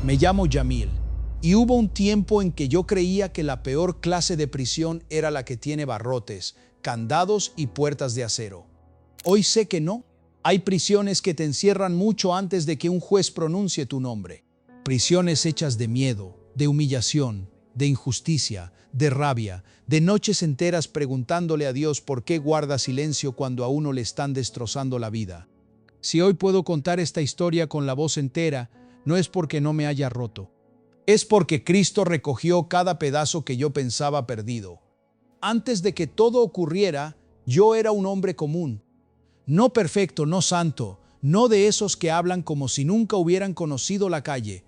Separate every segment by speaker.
Speaker 1: Me llamo Yamil, y hubo un tiempo en que yo creía que la peor clase de prisión era la que tiene barrotes, candados y puertas de acero. Hoy sé que no. Hay prisiones que te encierran mucho antes de que un juez pronuncie tu nombre. Prisiones hechas de miedo, de humillación, de injusticia, de rabia, de noches enteras preguntándole a Dios por qué guarda silencio cuando a uno le están destrozando la vida. Si hoy puedo contar esta historia con la voz entera, no es porque no me haya roto. Es porque Cristo recogió cada pedazo que yo pensaba perdido. Antes de que todo ocurriera, yo era un hombre común. No perfecto, no santo, no de esos que hablan como si nunca hubieran conocido la calle.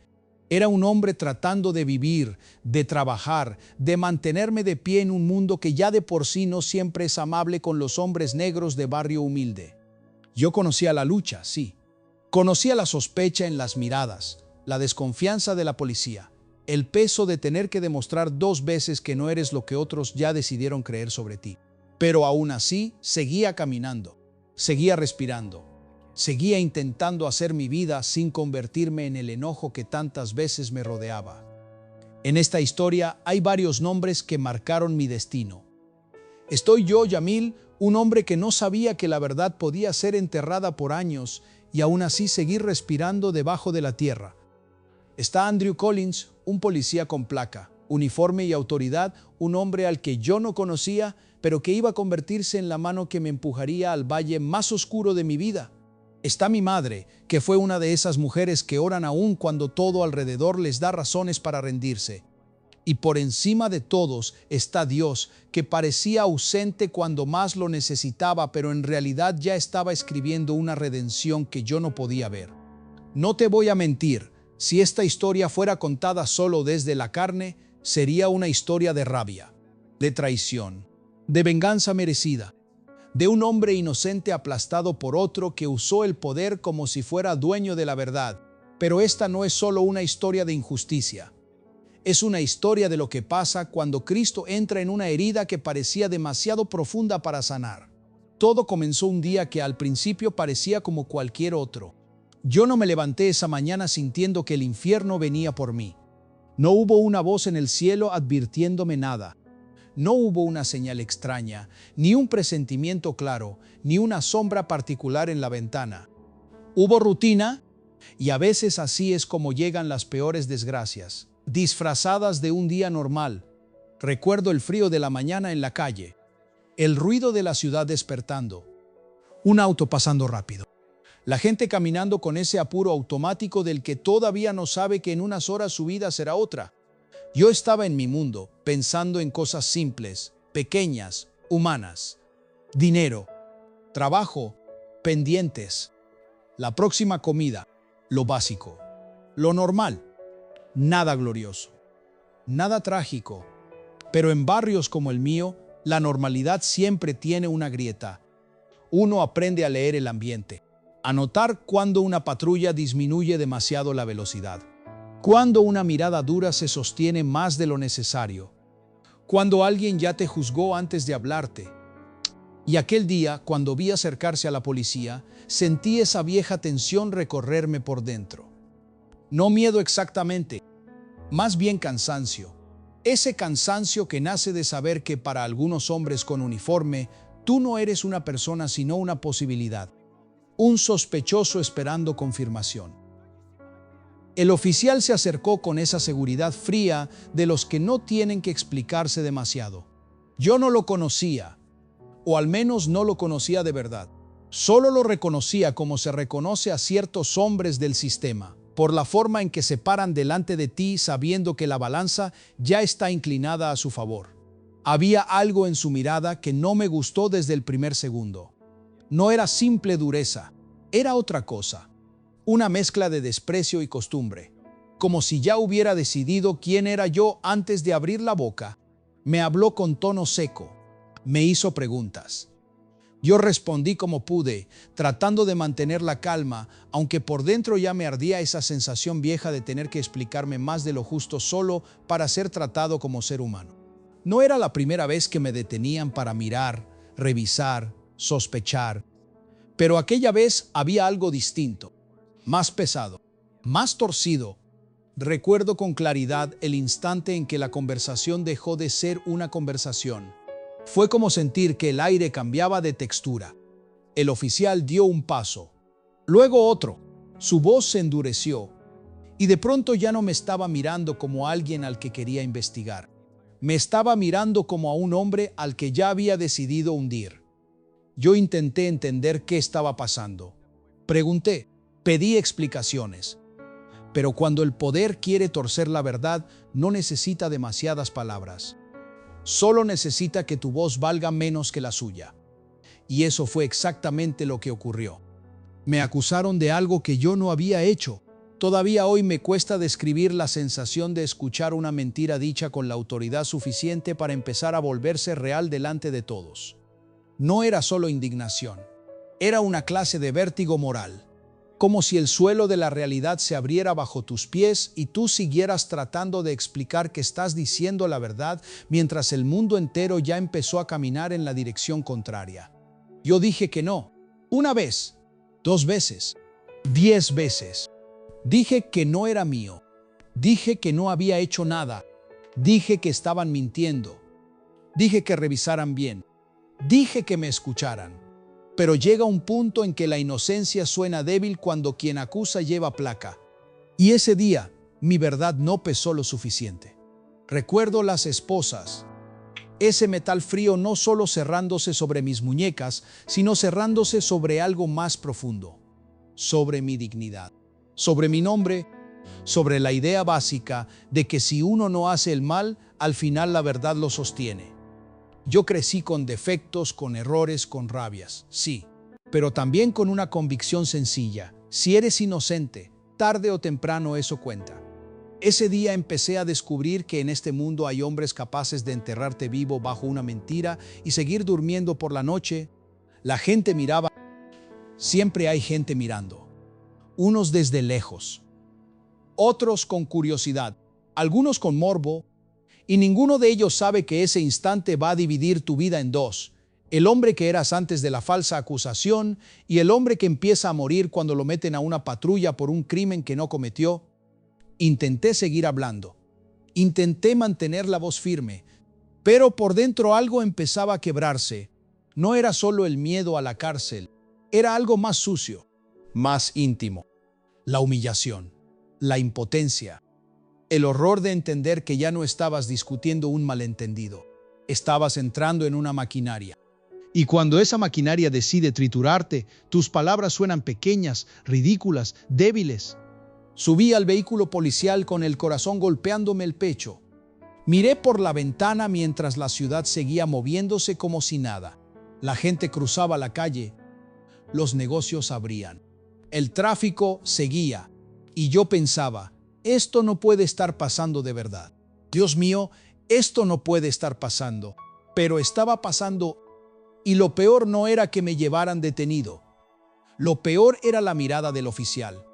Speaker 1: Era un hombre tratando de vivir, de trabajar, de mantenerme de pie en un mundo que ya de por sí no siempre es amable con los hombres negros de barrio humilde. Yo conocía la lucha, sí. Conocía la sospecha en las miradas, la desconfianza de la policía, el peso de tener que demostrar 2 veces que no eres lo que otros ya decidieron creer sobre ti. Pero aún así, seguía caminando, seguía respirando, seguía intentando hacer mi vida sin convertirme en el enojo que tantas veces me rodeaba. En esta historia hay varios nombres que marcaron mi destino. Estoy yo, Yamil, un hombre que no sabía que la verdad podía ser enterrada por años y aún así seguir respirando debajo de la tierra. Está Andrew Collins, un policía con placa, uniforme y autoridad, un hombre al que yo no conocía, pero que iba a convertirse en la mano que me empujaría al valle más oscuro de mi vida. Está mi madre, que fue una de esas mujeres que oran aún cuando todo alrededor les da razones para rendirse. Y por encima de todos está Dios, que parecía ausente cuando más lo necesitaba, pero en realidad ya estaba escribiendo una redención que yo no podía ver. No te voy a mentir, si esta historia fuera contada solo desde la carne, sería una historia de rabia, de traición, de venganza merecida, de un hombre inocente aplastado por otro que usó el poder como si fuera dueño de la verdad. Pero esta no es solo una historia de injusticia. Es una historia de lo que pasa cuando Cristo entra en una herida que parecía demasiado profunda para sanar. Todo comenzó un día que al principio parecía como cualquier otro. Yo no me levanté esa mañana sintiendo que el infierno venía por mí. No hubo una voz en el cielo advirtiéndome nada. No hubo una señal extraña, ni un presentimiento claro, ni una sombra particular en la ventana. Hubo rutina, y a veces así es como llegan las peores desgracias, disfrazadas de un día normal. Recuerdo el frío de la mañana en la calle, el ruido de la ciudad despertando, un auto pasando rápido, la gente caminando con ese apuro automático del que todavía no sabe que en unas horas su vida será otra. Yo estaba en mi mundo, pensando en cosas simples, pequeñas, humanas. Dinero, trabajo, pendientes, la próxima comida, lo básico, lo normal. Nada glorioso, nada trágico, pero en barrios como el mío, la normalidad siempre tiene una grieta. Uno aprende a leer el ambiente, a notar cuando una patrulla disminuye demasiado la velocidad, cuando una mirada dura se sostiene más de lo necesario, cuando alguien ya te juzgó antes de hablarte. Y aquel día, cuando vi acercarse a la policía, sentí esa vieja tensión recorrerme por dentro. No miedo exactamente, más bien cansancio. Ese cansancio que nace de saber que para algunos hombres con uniforme, tú no eres una persona sino una posibilidad, un sospechoso esperando confirmación. El oficial se acercó con esa seguridad fría de los que no tienen que explicarse demasiado. Yo no lo conocía, o al menos no lo conocía de verdad. Solo lo reconocía como se reconoce a ciertos hombres del sistema, por la forma en que se paran delante de ti sabiendo que la balanza ya está inclinada a su favor. Había algo en su mirada que no me gustó desde el primer segundo. No era simple dureza, era otra cosa. Una mezcla de desprecio y costumbre, como si ya hubiera decidido quién era yo antes de abrir la boca. Me habló con tono seco, me hizo preguntas. Yo respondí como pude, tratando de mantener la calma, aunque por dentro ya me ardía esa sensación vieja de tener que explicarme más de lo justo solo para ser tratado como ser humano. No era la primera vez que me detenían para mirar, revisar, sospechar, pero aquella vez había algo distinto, más pesado, más torcido, Recuerdo con claridad el instante en que la conversación dejó de ser una conversación. Fue como sentir que el aire cambiaba de textura. El oficial dio un paso, luego otro. Su voz se endureció y de pronto ya no me estaba mirando como a alguien al que quería investigar. Me estaba mirando como a un hombre al que ya había decidido hundir. Yo intenté entender qué estaba pasando. Pregunté, pedí explicaciones. Pero cuando el poder quiere torcer la verdad, no necesita demasiadas palabras. Solo necesita que tu voz valga menos que la suya. Y eso fue exactamente lo que ocurrió. Me acusaron de algo que yo no había hecho. Todavía hoy me cuesta describir la sensación de escuchar una mentira dicha con la autoridad suficiente para empezar a volverse real delante de todos. No era solo indignación, era una clase de vértigo moral. Como si el suelo de la realidad se abriera bajo tus pies y tú siguieras tratando de explicar que estás diciendo la verdad mientras el mundo entero ya empezó a caminar en la dirección contraria. Yo dije que no, una vez, 2 veces, 10 veces. Dije que no era mío. Dije que no había hecho nada. Dije que estaban mintiendo. Dije que revisaran bien. Dije que me escucharan. Pero llega un punto en que la inocencia suena débil cuando quien acusa lleva placa. Y ese día, mi verdad no pesó lo suficiente. Recuerdo las esposas. Ese metal frío no solo cerrándose sobre mis muñecas, sino cerrándose sobre algo más profundo. Sobre mi dignidad. Sobre mi nombre. Sobre la idea básica de que si uno no hace el mal, al final la verdad lo sostiene. Yo crecí con defectos, con errores, con rabias, sí, pero también con una convicción sencilla. Si eres inocente, tarde o temprano eso cuenta. Ese día empecé a descubrir que en este mundo hay hombres capaces de enterrarte vivo bajo una mentira y seguir durmiendo por la noche. La gente miraba. Siempre hay gente mirando. Unos desde lejos, otros con curiosidad, algunos con morbo, y ninguno de ellos sabe que ese instante va a dividir tu vida en dos: el hombre que eras antes de la falsa acusación y el hombre que empieza a morir cuando lo meten a una patrulla por un crimen que no cometió. Intenté seguir hablando. Intenté mantener la voz firme, pero por dentro algo empezaba a quebrarse. No era solo el miedo a la cárcel, era algo más sucio, más íntimo. La humillación, la impotencia. El horror de entender que ya no estabas discutiendo un malentendido. Estabas entrando en una maquinaria. Y cuando esa maquinaria decide triturarte, tus palabras suenan pequeñas, ridículas, débiles. Subí al vehículo policial con el corazón golpeándome el pecho. Miré por la ventana mientras la ciudad seguía moviéndose como si nada. La gente cruzaba la calle. Los negocios abrían. El tráfico seguía. Y yo pensaba, esto no puede estar pasando de verdad. Dios mío, esto no puede estar pasando. Pero estaba pasando, y lo peor no era que me llevaran detenido. Lo peor era la mirada del oficial.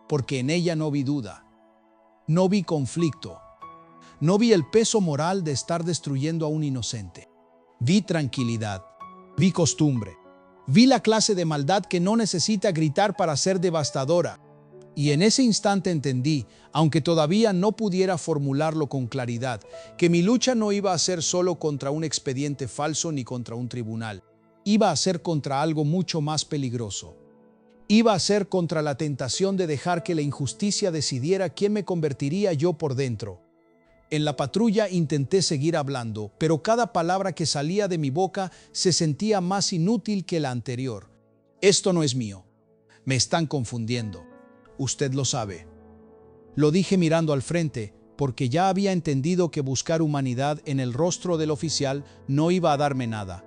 Speaker 1: Porque en ella no vi duda. No vi conflicto. No vi el peso moral de estar destruyendo a un inocente. Vi tranquilidad. Vi costumbre. Vi la clase de maldad que no necesita gritar para ser devastadora. Y en ese instante entendí, aunque todavía no pudiera formularlo con claridad, que mi lucha no iba a ser solo contra un expediente falso ni contra un tribunal. Iba a ser contra algo mucho más peligroso. Iba a ser contra la tentación de dejar que la injusticia decidiera quién me convertiría yo por dentro. En la patrulla intenté seguir hablando, pero cada palabra que salía de mi boca se sentía más inútil que la anterior. Esto no es mío. Me están confundiendo. Usted lo sabe. Lo dije mirando al frente, porque ya había entendido que buscar humanidad en el rostro del oficial no iba a darme nada.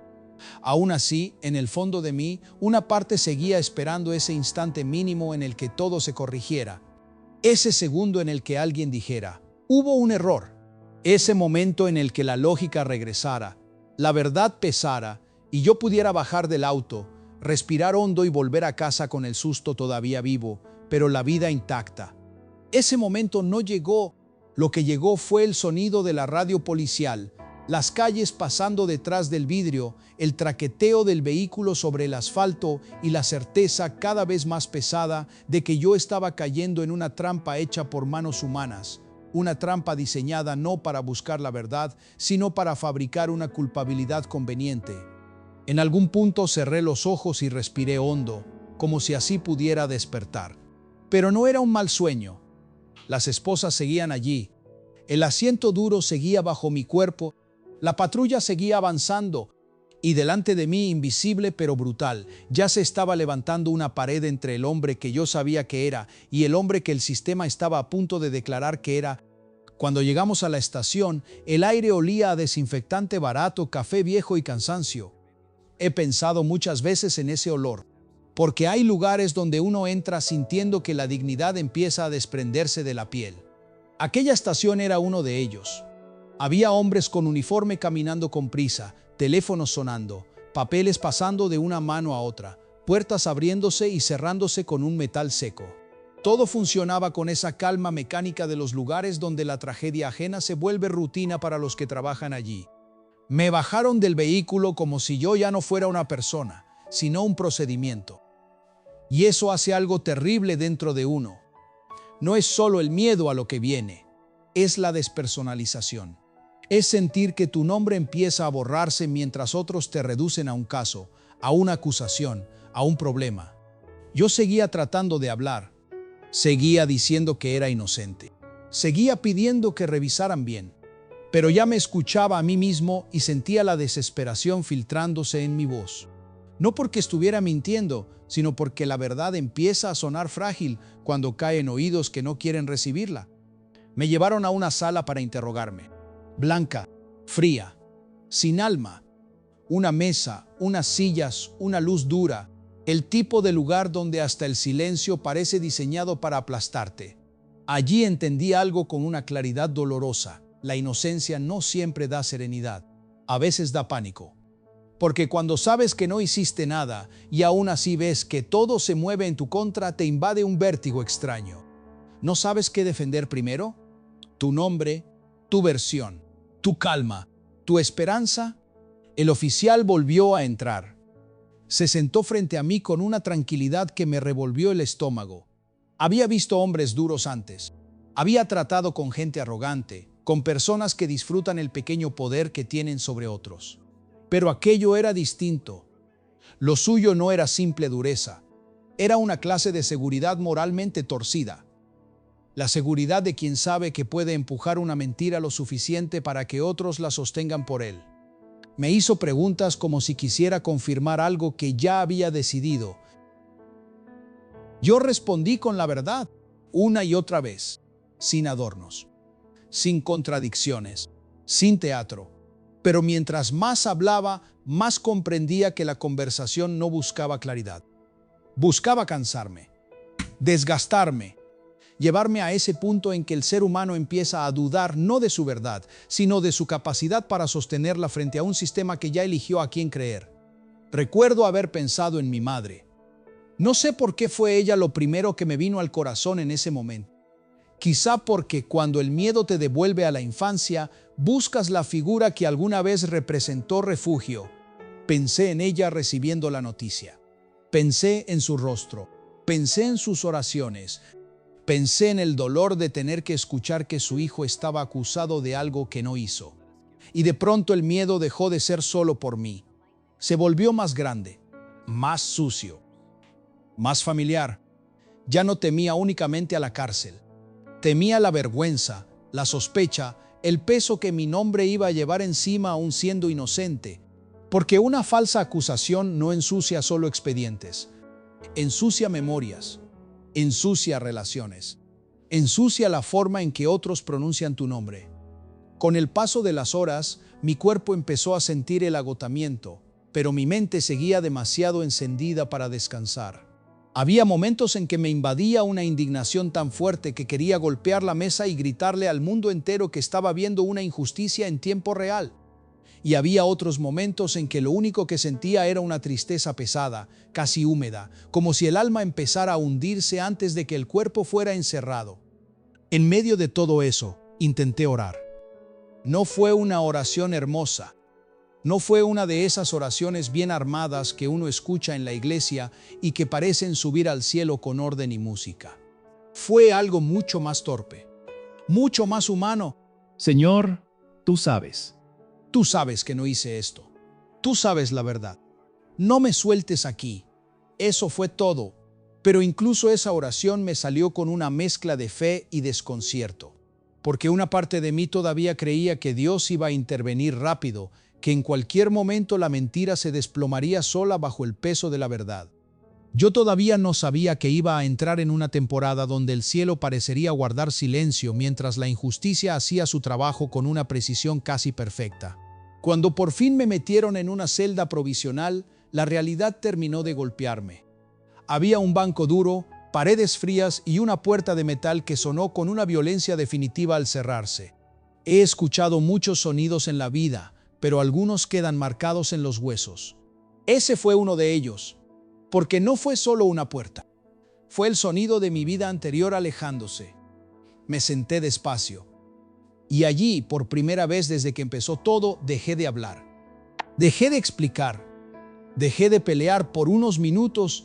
Speaker 1: Aún así, en el fondo de mí, una parte seguía esperando ese instante mínimo en el que todo se corrigiera. Ese segundo en el que alguien dijera, hubo un error. Ese momento en el que la lógica regresara, la verdad pesara y yo pudiera bajar del auto, respirar hondo y volver a casa con el susto todavía vivo, pero la vida intacta. Ese momento no llegó. Lo que llegó fue el sonido de la radio policial, Las calles pasando detrás del vidrio, el traqueteo del vehículo sobre el asfalto y la certeza cada vez más pesada de que yo estaba cayendo en una trampa hecha por manos humanas, una trampa diseñada no para buscar la verdad, sino para fabricar una culpabilidad conveniente. En algún punto cerré los ojos y respiré hondo, como si así pudiera despertar. Pero no era un mal sueño. Las esposas seguían allí. El asiento duro seguía bajo mi cuerpo. La patrulla seguía avanzando. Y delante de mí, invisible pero brutal, ya se estaba levantando una pared entre el hombre que yo sabía que era y el hombre que el sistema estaba a punto de declarar que era. Cuando llegamos a la estación, el aire olía a desinfectante barato, café viejo y cansancio. He pensado muchas veces en ese olor, porque hay lugares donde uno entra sintiendo que la dignidad empieza a desprenderse de la piel. Aquella estación era uno de ellos. Había hombres con uniforme caminando con prisa, teléfonos sonando, papeles pasando de una mano a otra, puertas abriéndose y cerrándose con un metal seco. Todo funcionaba con esa calma mecánica de los lugares donde la tragedia ajena se vuelve rutina para los que trabajan allí. Me bajaron del vehículo como si yo ya no fuera una persona, sino un procedimiento. Y eso hace algo terrible dentro de uno. No es solo el miedo a lo que viene, es la despersonalización. Es sentir que tu nombre empieza a borrarse mientras otros te reducen a un caso, a una acusación, a un problema. Yo seguía tratando de hablar, seguía diciendo que era inocente, seguía pidiendo que revisaran bien. Pero ya me escuchaba a mí mismo y sentía la desesperación filtrándose en mi voz. No porque estuviera mintiendo, sino porque la verdad empieza a sonar frágil cuando cae en oídos que no quieren recibirla. Me llevaron a una sala para interrogarme. Blanca, fría, sin alma. Una mesa, unas sillas, una luz dura. El tipo de lugar donde hasta el silencio parece diseñado para aplastarte. Allí entendí algo con una claridad dolorosa. La inocencia no siempre da serenidad, a veces da pánico. Porque cuando sabes que no hiciste nada y aún así ves que todo se mueve en tu contra, te invade un vértigo extraño. ¿No sabes qué defender primero? Tu nombre, tu versión, tu calma, tu esperanza. El oficial volvió a entrar. Se sentó frente a mí con una tranquilidad que me revolvió el estómago. Había visto hombres duros antes. Había tratado con gente arrogante, con personas que disfrutan el pequeño poder que tienen sobre otros. Pero aquello era distinto. Lo suyo no era simple dureza. Era una clase de seguridad moralmente torcida. La seguridad de quien sabe que puede empujar una mentira lo suficiente para que otros la sostengan por él. Me hizo preguntas como si quisiera confirmar algo que ya había decidido. Yo respondí con la verdad, una y otra vez, sin adornos, sin contradicciones, sin teatro. Pero mientras más hablaba, más comprendía que la conversación no buscaba claridad. Buscaba cansarme, desgastarme, llevarme a ese punto en que el ser humano empieza a dudar no de su verdad, sino de su capacidad para sostenerla frente a un sistema que ya eligió a quién creer. Recuerdo haber pensado en mi madre. No sé por qué fue ella lo primero que me vino al corazón en ese momento. Quizá porque cuando el miedo te devuelve a la infancia, buscas la figura que alguna vez representó refugio. Pensé en ella recibiendo la noticia. Pensé en su rostro. Pensé en sus oraciones. Pensé en el dolor de tener que escuchar que su hijo estaba acusado de algo que no hizo. Y de pronto el miedo dejó de ser solo por mí. Se volvió más grande, más sucio, más familiar. Ya no temía únicamente a la cárcel. Temía la vergüenza, la sospecha, el peso que mi nombre iba a llevar encima aún siendo inocente. Porque una falsa acusación no ensucia solo expedientes. Ensucia memorias, ensucia relaciones, ensucia la forma en que otros pronuncian tu nombre. Con el paso de las horas, mi cuerpo empezó a sentir el agotamiento, pero mi mente seguía demasiado encendida para descansar. Había momentos en que me invadía una indignación tan fuerte que quería golpear la mesa y gritarle al mundo entero que estaba viendo una injusticia en tiempo real. Y había otros momentos en que lo único que sentía era una tristeza pesada, casi húmeda, como si el alma empezara a hundirse antes de que el cuerpo fuera encerrado. En medio de todo eso, intenté orar. No fue una oración hermosa. No fue una de esas oraciones bien armadas que uno escucha en la iglesia y que parecen subir al cielo con orden y música. Fue algo mucho más torpe, mucho más humano.
Speaker 2: Señor, tú sabes.
Speaker 1: Tú sabes que no hice esto. Tú sabes la verdad. No me sueltes aquí. Eso fue todo. Pero incluso esa oración me salió con una mezcla de fe y desconcierto, porque una parte de mí todavía creía que Dios iba a intervenir rápido, que en cualquier momento la mentira se desplomaría sola bajo el peso de la verdad. Yo todavía no sabía que iba a entrar en una temporada donde el cielo parecería guardar silencio mientras la injusticia hacía su trabajo con una precisión casi perfecta. Cuando por fin me metieron en una celda provisional, la realidad terminó de golpearme. Había un banco duro, paredes frías y una puerta de metal que sonó con una violencia definitiva al cerrarse. He escuchado muchos sonidos en la vida, pero algunos quedan marcados en los huesos. Ese fue uno de ellos, porque no fue solo una puerta. Fue el sonido de mi vida anterior alejándose. Me senté despacio. Y allí, por primera vez desde que empezó todo, dejé de hablar. Dejé de explicar. Dejé de pelear por unos minutos.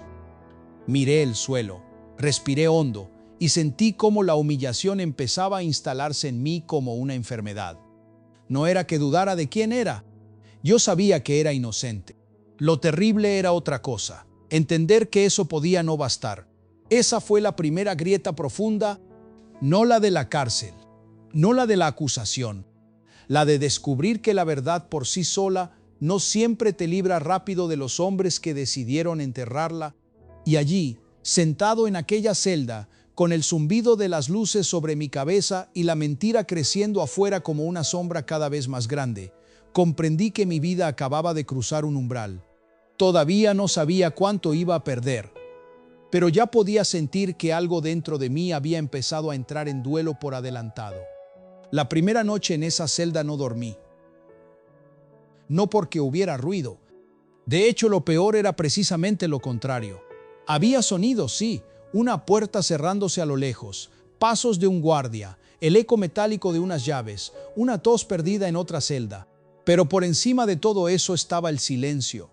Speaker 1: Miré el suelo, respiré hondo y sentí cómo la humillación empezaba a instalarse en mí como una enfermedad. No era que dudara de quién era. Yo sabía que era inocente. Lo terrible era otra cosa, entender que eso podía no bastar. Esa fue la primera grieta profunda, no la de la cárcel, no la de la acusación, la de descubrir que la verdad por sí sola no siempre te libra rápido de los hombres que decidieron enterrarla. Y allí, sentado en aquella celda, con el zumbido de las luces sobre mi cabeza y la mentira creciendo afuera como una sombra cada vez más grande, comprendí que mi vida acababa de cruzar un umbral. Todavía no sabía cuánto iba a perder, pero ya podía sentir que algo dentro de mí había empezado a entrar en duelo por adelantado. La primera noche en esa celda no dormí. No porque hubiera ruido. De hecho, lo peor era precisamente lo contrario. Había sonidos, sí, una puerta cerrándose a lo lejos, pasos de un guardia, el eco metálico de unas llaves, una tos perdida en otra celda. Pero por encima de todo eso estaba el silencio.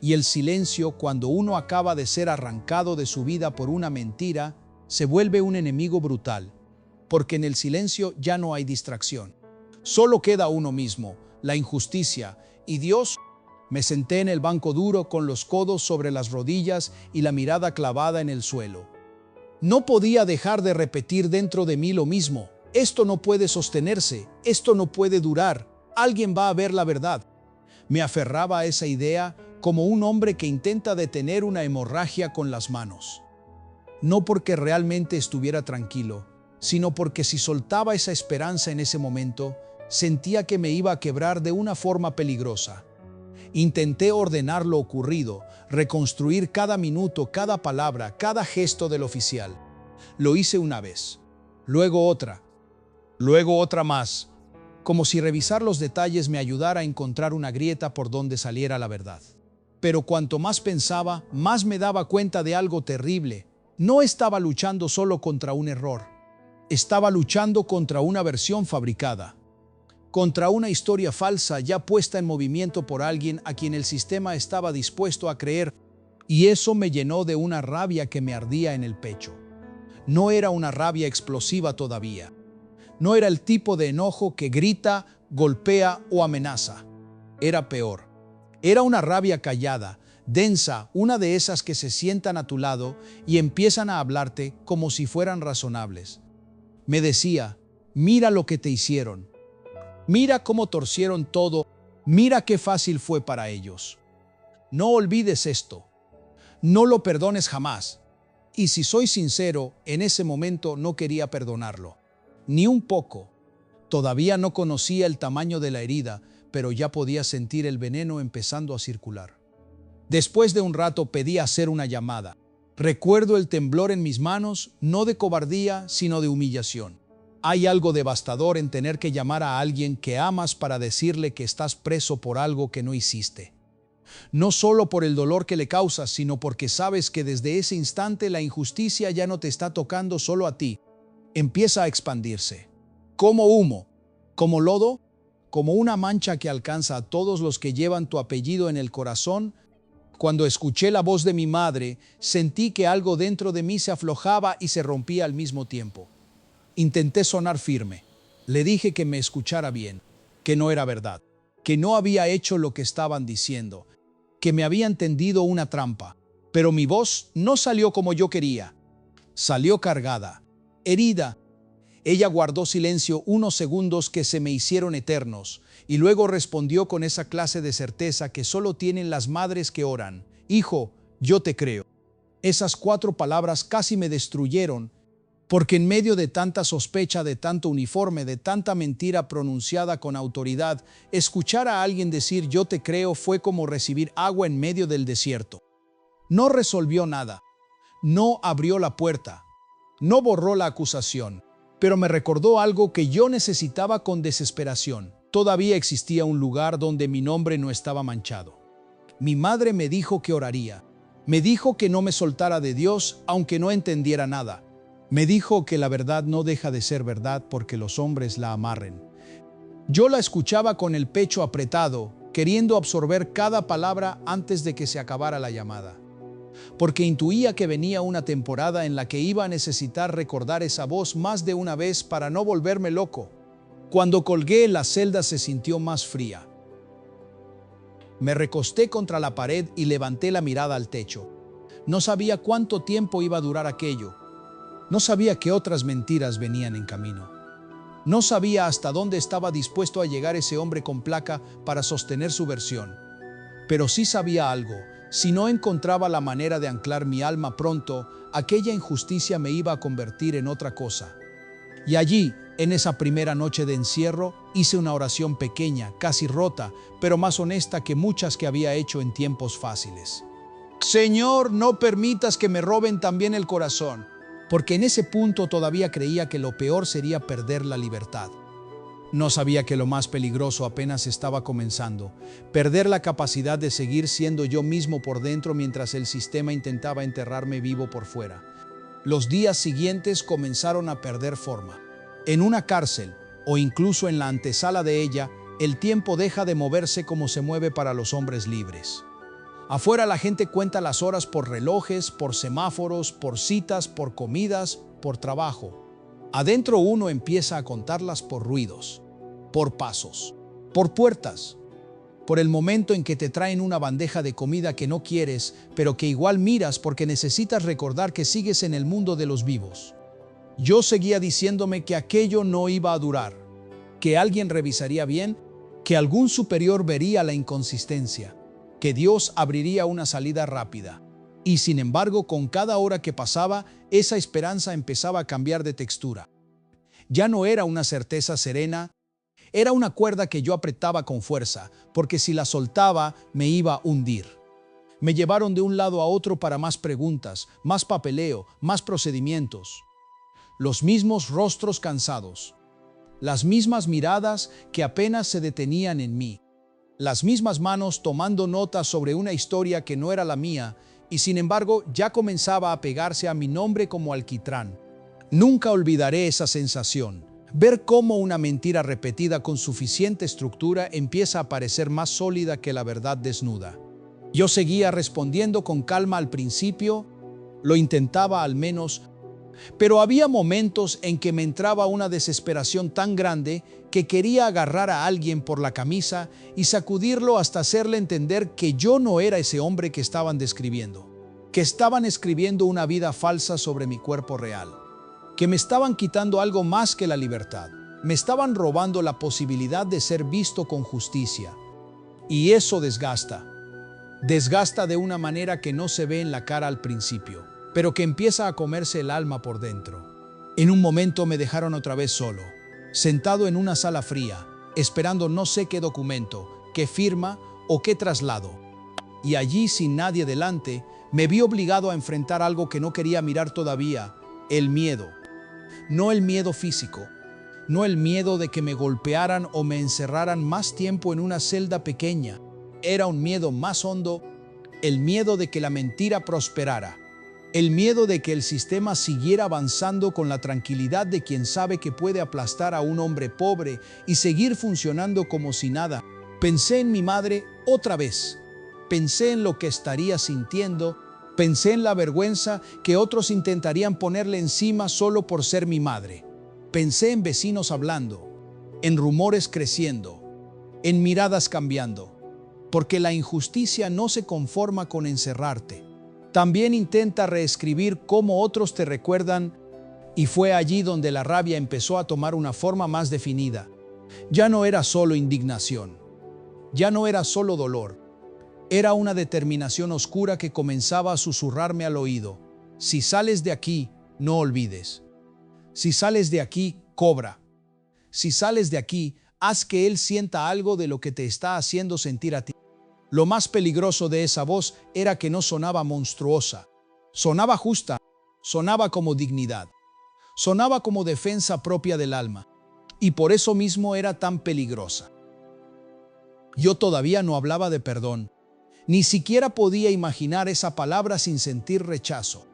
Speaker 1: Y el silencio, cuando uno acaba de ser arrancado de su vida por una mentira, se vuelve un enemigo brutal, porque en el silencio ya no hay distracción. Solo queda uno mismo, la injusticia, y Dios. Me senté en el banco duro con los codos sobre las rodillas y la mirada clavada en el suelo. No podía dejar de repetir dentro de mí lo mismo. Esto no puede sostenerse, esto no puede durar, alguien va a ver la verdad. Me aferraba a esa idea como un hombre que intenta detener una hemorragia con las manos. No porque realmente estuviera tranquilo, sino porque si soltaba esa esperanza en ese momento, sentía que me iba a quebrar de una forma peligrosa. Intenté ordenar lo ocurrido, reconstruir cada minuto, cada palabra, cada gesto del oficial. Lo hice una vez, luego otra más, como si revisar los detalles me ayudara a encontrar una grieta por donde saliera la verdad. Pero cuanto más pensaba, más me daba cuenta de algo terrible. No estaba luchando solo contra un error, estaba luchando contra una versión fabricada. Contra una historia falsa ya puesta en movimiento por alguien a quien el sistema estaba dispuesto a creer, y eso me llenó de una rabia que me ardía en el pecho. No era una rabia explosiva todavía. No era el tipo de enojo que grita, golpea o amenaza. Era peor. Era una rabia callada, densa, una de esas que se sientan a tu lado y empiezan a hablarte como si fueran razonables. Me decía, mira lo que te hicieron. Mira cómo torcieron todo, mira qué fácil fue para ellos. No olvides esto, no lo perdones jamás. Y si soy sincero, en ese momento no quería perdonarlo, ni un poco. Todavía no conocía el tamaño de la herida, pero ya podía sentir el veneno empezando a circular. Después de un rato pedí hacer una llamada. Recuerdo el temblor en mis manos, no de cobardía, sino de humillación. Hay algo devastador en tener que llamar a alguien que amas para decirle que estás preso por algo que no hiciste. No solo por el dolor que le causas, sino porque sabes que desde ese instante la injusticia ya no te está tocando solo a ti. Empieza a expandirse. Como humo, como lodo, como una mancha que alcanza a todos los que llevan tu apellido en el corazón. Cuando escuché la voz de mi madre, sentí que algo dentro de mí se aflojaba y se rompía al mismo tiempo. Intenté sonar firme. Le dije que me escuchara bien, que no era verdad, que no había hecho lo que estaban diciendo, que me habían tendido una trampa. Pero mi voz no salió como yo quería. Salió cargada, herida. Ella guardó silencio unos segundos que se me hicieron eternos, y luego respondió con esa clase de certeza que solo tienen las madres que oran: Hijo, yo te creo. Esas 4 palabras casi me destruyeron, porque en medio de tanta sospecha, de tanto uniforme, de tanta mentira pronunciada con autoridad, escuchar a alguien decir yo te creo fue como recibir agua en medio del desierto. No resolvió nada, no abrió la puerta, no borró la acusación, pero me recordó algo que yo necesitaba con desesperación. Todavía existía un lugar donde mi nombre no estaba manchado. Mi madre me dijo que oraría, me dijo que no me soltara de Dios aunque no entendiera nada. Me dijo que la verdad no deja de ser verdad porque los hombres la amarren. Yo la escuchaba con el pecho apretado, queriendo absorber cada palabra antes de que se acabara la llamada, porque intuía que venía una temporada en la que iba a necesitar recordar esa voz más de una vez para no volverme loco. Cuando colgué, la celda se sintió más fría. Me recosté contra la pared y levanté la mirada al techo. No sabía cuánto tiempo iba a durar aquello. No sabía qué otras mentiras venían en camino. No sabía hasta dónde estaba dispuesto a llegar ese hombre con placa para sostener su versión. Pero sí sabía algo: si no encontraba la manera de anclar mi alma pronto, aquella injusticia me iba a convertir en otra cosa. Y allí, en esa primera noche de encierro, hice una oración pequeña, casi rota, pero más honesta que muchas que había hecho en tiempos fáciles. Señor, no permitas que me roben también el corazón, porque en ese punto todavía creía que lo peor sería perder la libertad. No sabía que lo más peligroso apenas estaba comenzando: perder la capacidad de seguir siendo yo mismo por dentro mientras el sistema intentaba enterrarme vivo por fuera. Los días siguientes comenzaron a perder forma. En una cárcel, o incluso en la antesala de ella, el tiempo deja de moverse como se mueve para los hombres libres. Afuera la gente cuenta las horas por relojes, por semáforos, por citas, por comidas, por trabajo. Adentro uno empieza a contarlas por ruidos, por pasos, por puertas, por el momento en que te traen una bandeja de comida que no quieres, pero que igual miras porque necesitas recordar que sigues en el mundo de los vivos. Yo seguía diciéndome que aquello no iba a durar, que alguien revisaría bien, que algún superior vería la inconsistencia, que Dios abriría una salida rápida. Y sin embargo, con cada hora que pasaba, esa esperanza empezaba a cambiar de textura. Ya no era una certeza serena, era una cuerda que yo apretaba con fuerza, porque si la soltaba, me iba a hundir. Me llevaron de un lado a otro para más preguntas, más papeleo, más procedimientos. Los mismos rostros cansados, las mismas miradas que apenas se detenían en mí, las mismas manos tomando notas sobre una historia que no era la mía, y sin embargo ya comenzaba a pegarse a mi nombre como alquitrán. Nunca olvidaré esa sensación, ver cómo una mentira repetida con suficiente estructura empieza a parecer más sólida que la verdad desnuda. Yo seguía respondiendo con calma al principio, lo intentaba al menos, pero había momentos en que me entraba una desesperación tan grande que quería agarrar a alguien por la camisa y sacudirlo hasta hacerle entender que yo no era ese hombre que estaban describiendo, que estaban escribiendo una vida falsa sobre mi cuerpo real, que me estaban quitando algo más que la libertad, me estaban robando la posibilidad de ser visto con justicia. Y eso desgasta de una manera que no se ve en la cara al principio, pero que empieza a comerse el alma por dentro. En un momento me dejaron otra vez solo, sentado en una sala fría, esperando no sé qué documento, qué firma o qué traslado. Y allí, sin nadie delante, me vi obligado a enfrentar algo que no quería mirar todavía: el miedo. No el miedo físico, no el miedo de que me golpearan o me encerraran más tiempo en una celda pequeña. Era un miedo más hondo, el miedo de que la mentira prosperara, El miedo de que el sistema siguiera avanzando con la tranquilidad de quien sabe que puede aplastar a un hombre pobre y seguir funcionando como si nada. Pensé en mi madre otra vez. Pensé en lo que estaría sintiendo. Pensé en la vergüenza que otros intentarían ponerle encima solo por ser mi madre. Pensé en vecinos hablando, en rumores creciendo, en miradas cambiando, porque la injusticia no se conforma con encerrarte. También intenta reescribir cómo otros te recuerdan, y fue allí donde la rabia empezó a tomar una forma más definida. Ya no era solo indignación, ya no era solo dolor, era una determinación oscura que comenzaba a susurrarme al oído. Si sales de aquí, no olvides. Si sales de aquí, cobra. Si sales de aquí, haz que él sienta algo de lo que te está haciendo sentir a ti. Lo más peligroso de esa voz era que no sonaba monstruosa. Sonaba justa, sonaba como dignidad, sonaba como defensa propia del alma. Y por eso mismo era tan peligrosa. Yo todavía no hablaba de perdón. Ni siquiera podía imaginar esa palabra sin sentir rechazo.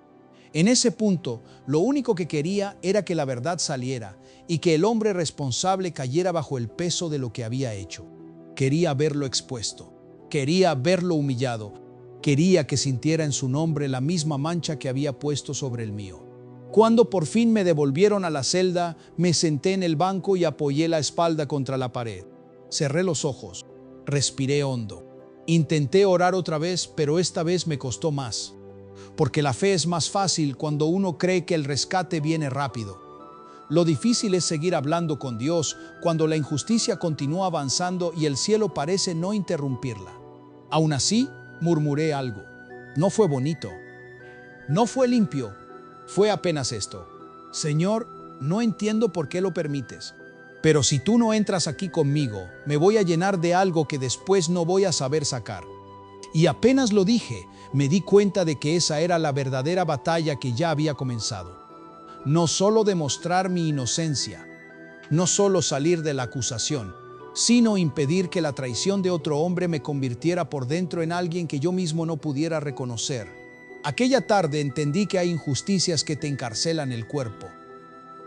Speaker 1: En ese punto, lo único que quería era que la verdad saliera y que el hombre responsable cayera bajo el peso de lo que había hecho. Quería verlo expuesto, quería verlo humillado, quería que sintiera en su nombre la misma mancha que había puesto sobre el mío. Cuando por fin me devolvieron a la celda, me senté en el banco y apoyé la espalda contra la pared. Cerré los ojos, respiré hondo. Intenté orar otra vez, pero esta vez me costó más. Porque la fe es más fácil cuando uno cree que el rescate viene rápido. Lo difícil es seguir hablando con Dios cuando la injusticia continúa avanzando y el cielo parece no interrumpirla. Aún así, murmuré algo. No fue bonito. No fue limpio. Fue apenas esto. Señor, no entiendo por qué lo permites. Pero si tú no entras aquí conmigo, me voy a llenar de algo que después no voy a saber sacar. Y apenas lo dije, me di cuenta de que esa era la verdadera batalla que ya había comenzado. No solo demostrar mi inocencia, no solo salir de la acusación, sino impedir que la traición de otro hombre me convirtiera por dentro en alguien que yo mismo no pudiera reconocer. Aquella tarde entendí que hay injusticias que te encarcelan el cuerpo.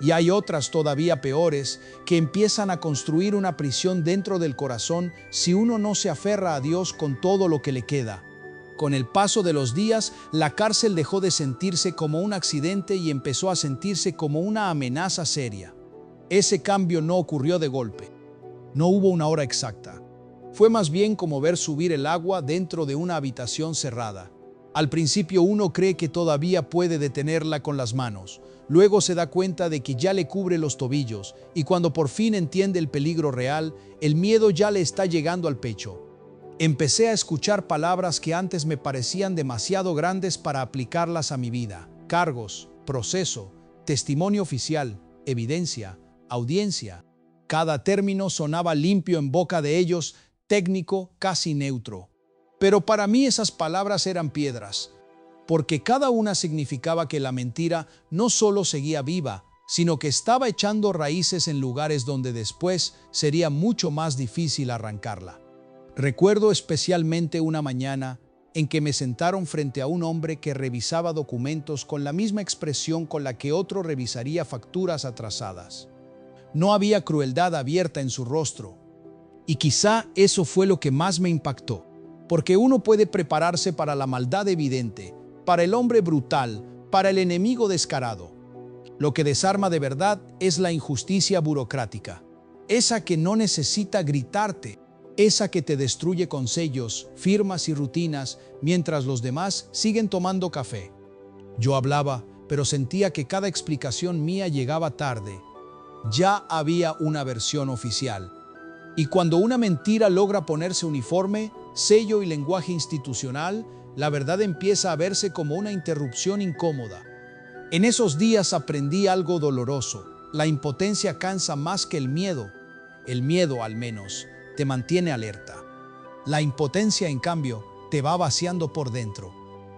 Speaker 1: Y hay otras todavía peores que empiezan a construir una prisión dentro del corazón si uno no se aferra a Dios con todo lo que le queda. Con el paso de los días, la cárcel dejó de sentirse como un accidente y empezó a sentirse como una amenaza seria. Ese cambio no ocurrió de golpe. No hubo una hora exacta. Fue más bien como ver subir el agua dentro de una habitación cerrada. Al principio uno cree que todavía puede detenerla con las manos. Luego se da cuenta de que ya le cubre los tobillos y cuando por fin entiende el peligro real, el miedo ya le está llegando al pecho. Empecé a escuchar palabras que antes me parecían demasiado grandes para aplicarlas a mi vida. Cargos, proceso, testimonio oficial, evidencia, audiencia. Cada término sonaba limpio en boca de ellos, técnico, casi neutro. Pero para mí esas palabras eran piedras, porque cada una significaba que la mentira no solo seguía viva, sino que estaba echando raíces en lugares donde después sería mucho más difícil arrancarla. Recuerdo especialmente una mañana en que me sentaron frente a un hombre que revisaba documentos con la misma expresión con la que otro revisaría facturas atrasadas. No había crueldad abierta en su rostro, y quizá eso fue lo que más me impactó, porque uno puede prepararse para la maldad evidente, para el hombre brutal, para el enemigo descarado. Lo que desarma de verdad es la injusticia burocrática, esa que no necesita gritarte, esa que te destruye con sellos, firmas y rutinas, mientras los demás siguen tomando café. Yo hablaba, pero sentía que cada explicación mía llegaba tarde. Ya había una versión oficial. Y cuando una mentira logra ponerse uniforme, sello y lenguaje institucional, la verdad empieza a verse como una interrupción incómoda. En esos días aprendí algo doloroso. La impotencia cansa más que el miedo. El miedo, al menos, te mantiene alerta. La impotencia, en cambio, te va vaciando por dentro.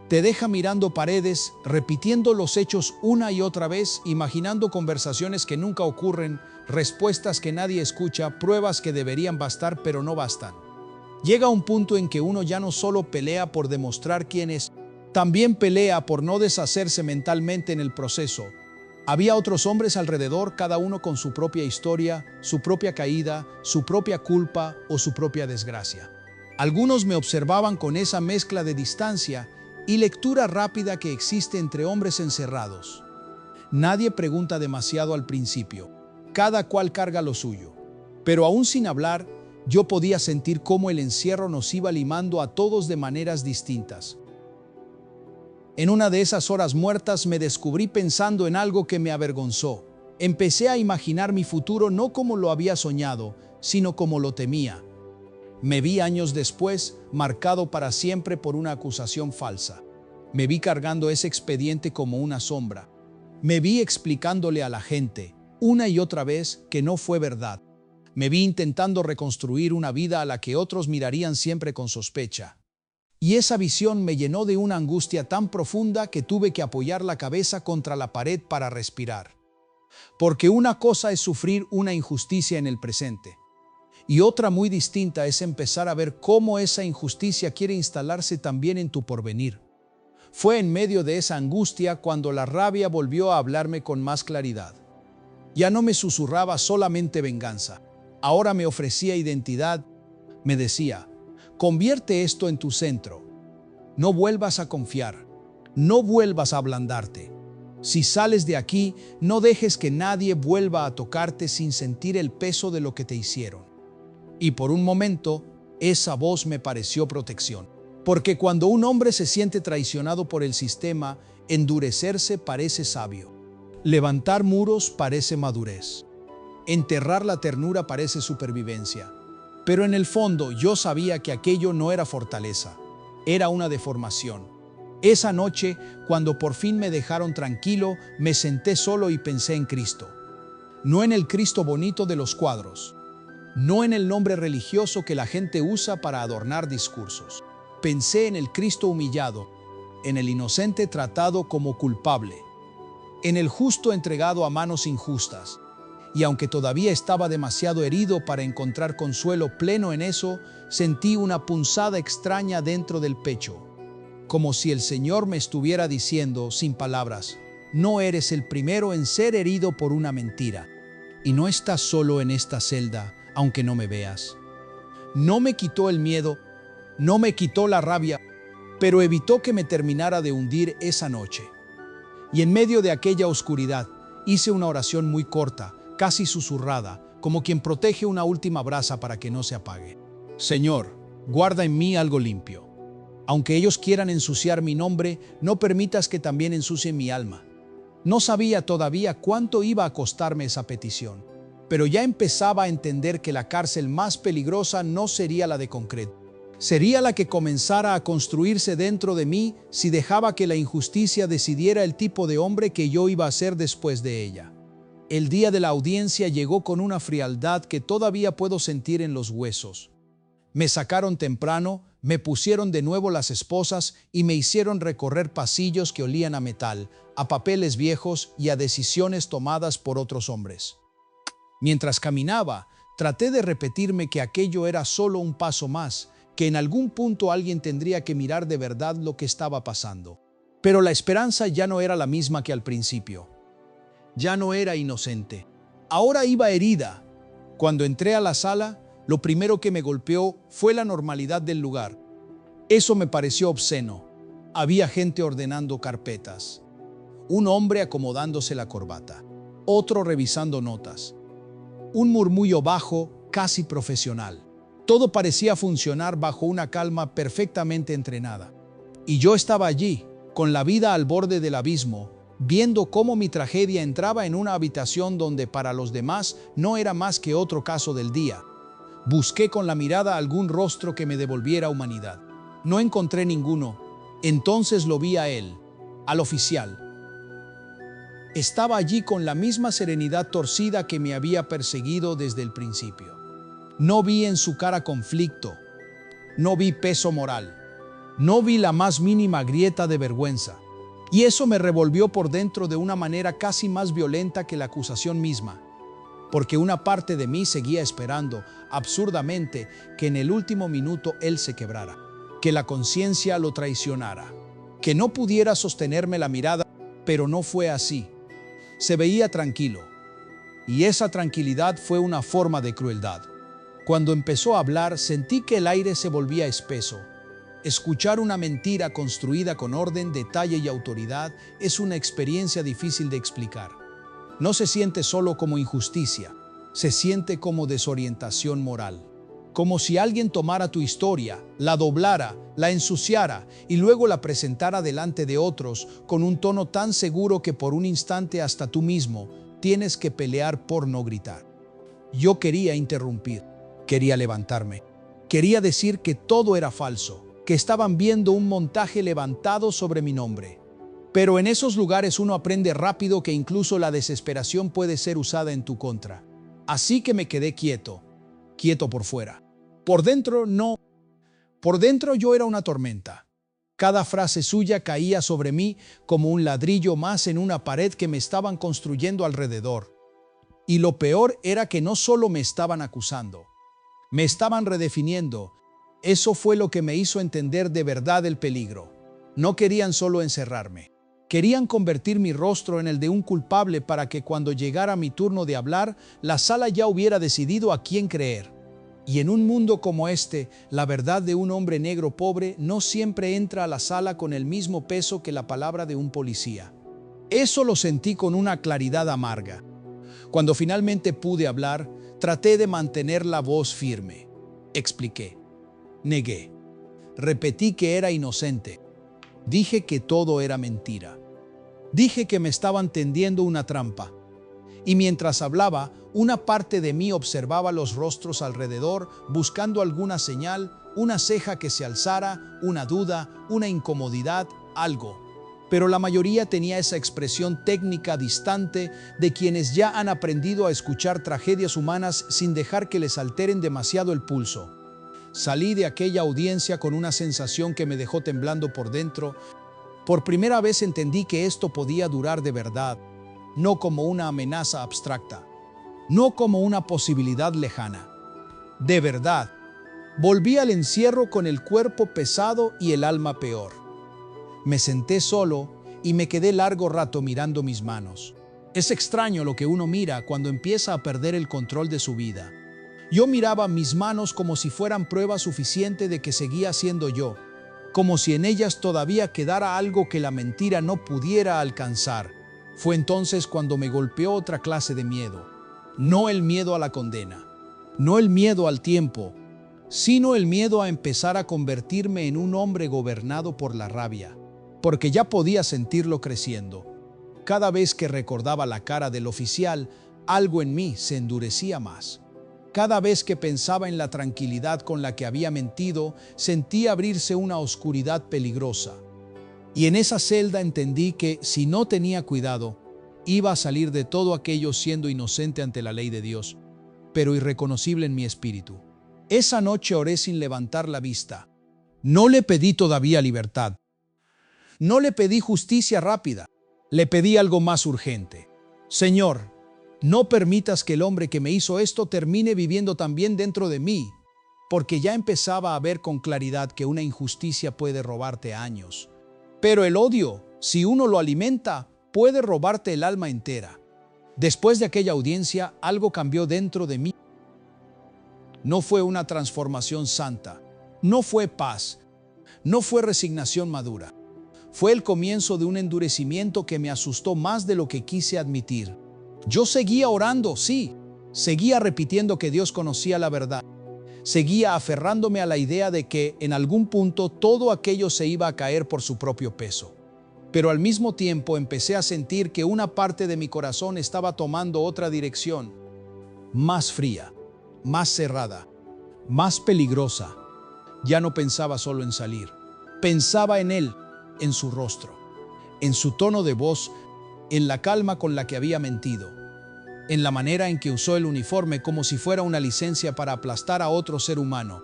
Speaker 1: Te deja mirando paredes, repitiendo los hechos una y otra vez, imaginando conversaciones que nunca ocurren, respuestas que nadie escucha, pruebas que deberían bastar pero no bastan. Llega un punto en que uno ya no solo pelea por demostrar quién es, También pelea por no deshacerse mentalmente en el proceso. Había otros hombres alrededor, cada uno con su propia historia, su propia caída, su propia culpa o su propia desgracia. Algunos me observaban con esa mezcla de distancia y lectura rápida que existe entre hombres encerrados. Nadie pregunta demasiado al principio. Cada cual carga lo suyo. Pero aún sin hablar, yo podía sentir cómo el encierro nos iba limando a todos de maneras distintas. En una de esas horas muertas me descubrí pensando en algo que me avergonzó. Empecé a imaginar mi futuro no como lo había soñado, sino como lo temía. Me vi años después marcado para siempre por una acusación falsa. Me vi cargando ese expediente como una sombra. Me vi explicándole a la gente, una y otra vez, que no fue verdad. Me vi intentando reconstruir una vida a la que otros mirarían siempre con sospecha. Y esa visión me llenó de una angustia tan profunda que tuve que apoyar la cabeza contra la pared para respirar. Porque una cosa es sufrir una injusticia en el presente, y otra muy distinta es empezar a ver cómo esa injusticia quiere instalarse también en tu porvenir. Fue en medio de esa angustia cuando la rabia volvió a hablarme con más claridad. Ya no me susurraba solamente venganza, ahora me ofrecía identidad. Me decía: convierte esto en tu centro. No vuelvas a confiar. No vuelvas a ablandarte. Si sales de aquí, no dejes que nadie vuelva a tocarte sin sentir el peso de lo que te hicieron. Y por un momento, esa voz me pareció protección. Porque cuando un hombre se siente traicionado por el sistema, endurecerse parece sabio. Levantar muros parece madurez. Enterrar la ternura parece supervivencia. Pero en el fondo yo sabía que aquello no era fortaleza, era una deformación. Esa noche, cuando por fin me dejaron tranquilo, me senté solo y pensé en Cristo. No en el Cristo bonito de los cuadros, no en el nombre religioso que la gente usa para adornar discursos. Pensé en el Cristo humillado, en el inocente tratado como culpable, en el justo entregado a manos injustas. Y aunque todavía estaba demasiado herido para encontrar consuelo pleno en eso, sentí una punzada extraña dentro del pecho, como si el Señor me estuviera diciendo, sin palabras: no eres el primero en ser herido por una mentira, y no estás solo en esta celda, aunque no me veas. No me quitó el miedo, no me quitó la rabia, pero evitó que me terminara de hundir esa noche. Y en medio de aquella oscuridad, hice una oración muy corta, casi susurrada, como quien protege una última brasa para que no se apague. Señor, guarda en mí algo limpio. Aunque ellos quieran ensuciar mi nombre, no permitas que también ensucien mi alma. No sabía todavía cuánto iba a costarme esa petición, pero ya empezaba a entender que la cárcel más peligrosa no sería la de concreto. Sería la que comenzara a construirse dentro de mí si dejaba que la injusticia decidiera el tipo de hombre que yo iba a ser después de ella. El día de la audiencia llegó con una frialdad que todavía puedo sentir en los huesos. Me sacaron temprano, me pusieron de nuevo las esposas y me hicieron recorrer pasillos que olían a metal, a papeles viejos y a decisiones tomadas por otros hombres. Mientras caminaba, traté de repetirme que aquello era solo un paso más, que en algún punto alguien tendría que mirar de verdad lo que estaba pasando. Pero la esperanza ya no era la misma que al principio. Ya no era inocente. Ahora iba herida. Cuando entré a la sala, lo primero que me golpeó fue la normalidad del lugar. Eso me pareció obsceno. Había gente ordenando carpetas. Un hombre acomodándose la corbata. Otro revisando notas. Un murmullo bajo, casi profesional. Todo parecía funcionar bajo una calma perfectamente entrenada. Y yo estaba allí, con la vida al borde del abismo, viendo cómo mi tragedia entraba en una habitación donde para los demás no era más que otro caso del día. Busqué con la mirada algún rostro que me devolviera humanidad. No encontré ninguno. Entonces lo vi a él, al oficial. Estaba allí con la misma serenidad torcida que me había perseguido desde el principio. No vi en su cara conflicto. No vi peso moral. No vi la más mínima grieta de vergüenza. Y eso me revolvió por dentro de una manera casi más violenta que la acusación misma, porque una parte de mí seguía esperando, absurdamente, que en el último minuto él se quebrara, que la conciencia lo traicionara. que no pudiera sostenerme la mirada, pero no fue así. Se veía tranquilo, y esa tranquilidad fue una forma de crueldad. Cuando empezó a hablar, sentí que el aire se volvía espeso. Escuchar una mentira construida con orden, detalle y autoridad es una experiencia difícil de explicar. No se siente solo como injusticia, se siente como desorientación moral. Como si alguien tomara tu historia, la doblara, la ensuciara y luego la presentara delante de otros con un tono tan seguro que por un instante hasta tú mismo tienes que pelear por no gritar. Yo quería interrumpir, quería levantarme, quería decir que todo era falso, que estaban viendo un montaje levantado sobre mi nombre. Pero en esos lugares uno aprende rápido que incluso la desesperación puede ser usada en tu contra. Así que me quedé quieto por fuera. Por dentro no. Por dentro yo era una tormenta. Cada frase suya caía sobre mí como un ladrillo más en una pared que me estaban construyendo alrededor. Y lo peor era que no solo me estaban acusando, me estaban redefiniendo. Eso fue lo que me hizo entender de verdad el peligro. No querían solo encerrarme. Querían convertir mi rostro en el de un culpable para que cuando llegara mi turno de hablar, la sala ya hubiera decidido a quién creer. Y en un mundo como este, la verdad de un hombre negro pobre no siempre entra a la sala con el mismo peso que la palabra de un policía. Eso lo sentí con una claridad amarga. Cuando finalmente pude hablar, traté de mantener la voz firme. Expliqué. Negué. Repetí que era inocente. Dije que todo era mentira. Dije que me estaban tendiendo una trampa. Y mientras hablaba, una parte de mí observaba los rostros alrededor, buscando alguna señal, una ceja que se alzara, una duda, una incomodidad, algo. Pero la mayoría tenía esa expresión técnica distante de quienes ya han aprendido a escuchar tragedias humanas sin dejar que les alteren demasiado el pulso. Salí de aquella audiencia con una sensación que me dejó temblando por dentro. Por primera vez entendí que esto podía durar de verdad, no como una amenaza abstracta, no como una posibilidad lejana. De verdad, volví al encierro con el cuerpo pesado y el alma peor. Me senté solo y me quedé largo rato mirando mis manos. Es extraño lo que uno mira cuando empieza a perder el control de su vida. Yo miraba mis manos como si fueran prueba suficiente de que seguía siendo yo, como si en ellas todavía quedara algo que la mentira no pudiera alcanzar. Fue entonces cuando me golpeó otra clase de miedo. No el miedo a la condena, no el miedo al tiempo, sino el miedo a empezar a convertirme en un hombre gobernado por la rabia, porque ya podía sentirlo creciendo. Cada vez que recordaba la cara del oficial, algo en mí se endurecía más. Cada vez que pensaba en la tranquilidad con la que había mentido, sentía abrirse una oscuridad peligrosa. Y en esa celda entendí que, si no tenía cuidado, iba a salir de todo aquello siendo inocente ante la ley de Dios, pero irreconocible en mi espíritu. Esa noche oré sin levantar la vista. No le pedí todavía libertad. No le pedí justicia rápida. Le pedí algo más urgente. Señor, no permitas que el hombre que me hizo esto termine viviendo también dentro de mí, porque ya empezaba a ver con claridad que una injusticia puede robarte años. Pero el odio, si uno lo alimenta, puede robarte el alma entera. Después de aquella audiencia, algo cambió dentro de mí. No fue una transformación santa, no fue paz, no fue resignación madura. Fue el comienzo de un endurecimiento que me asustó más de lo que quise admitir. Yo seguía orando, sí, seguía repitiendo que Dios conocía la verdad. Seguía aferrándome a la idea de que en algún punto todo aquello se iba a caer por su propio peso. Pero al mismo tiempo empecé a sentir que una parte de mi corazón estaba tomando otra dirección, más fría, más cerrada, más peligrosa. Ya no pensaba solo en salir, pensaba en él, en su rostro, en su tono de voz, en la calma con la que había mentido, en la manera en que usó el uniforme como si fuera una licencia para aplastar a otro ser humano.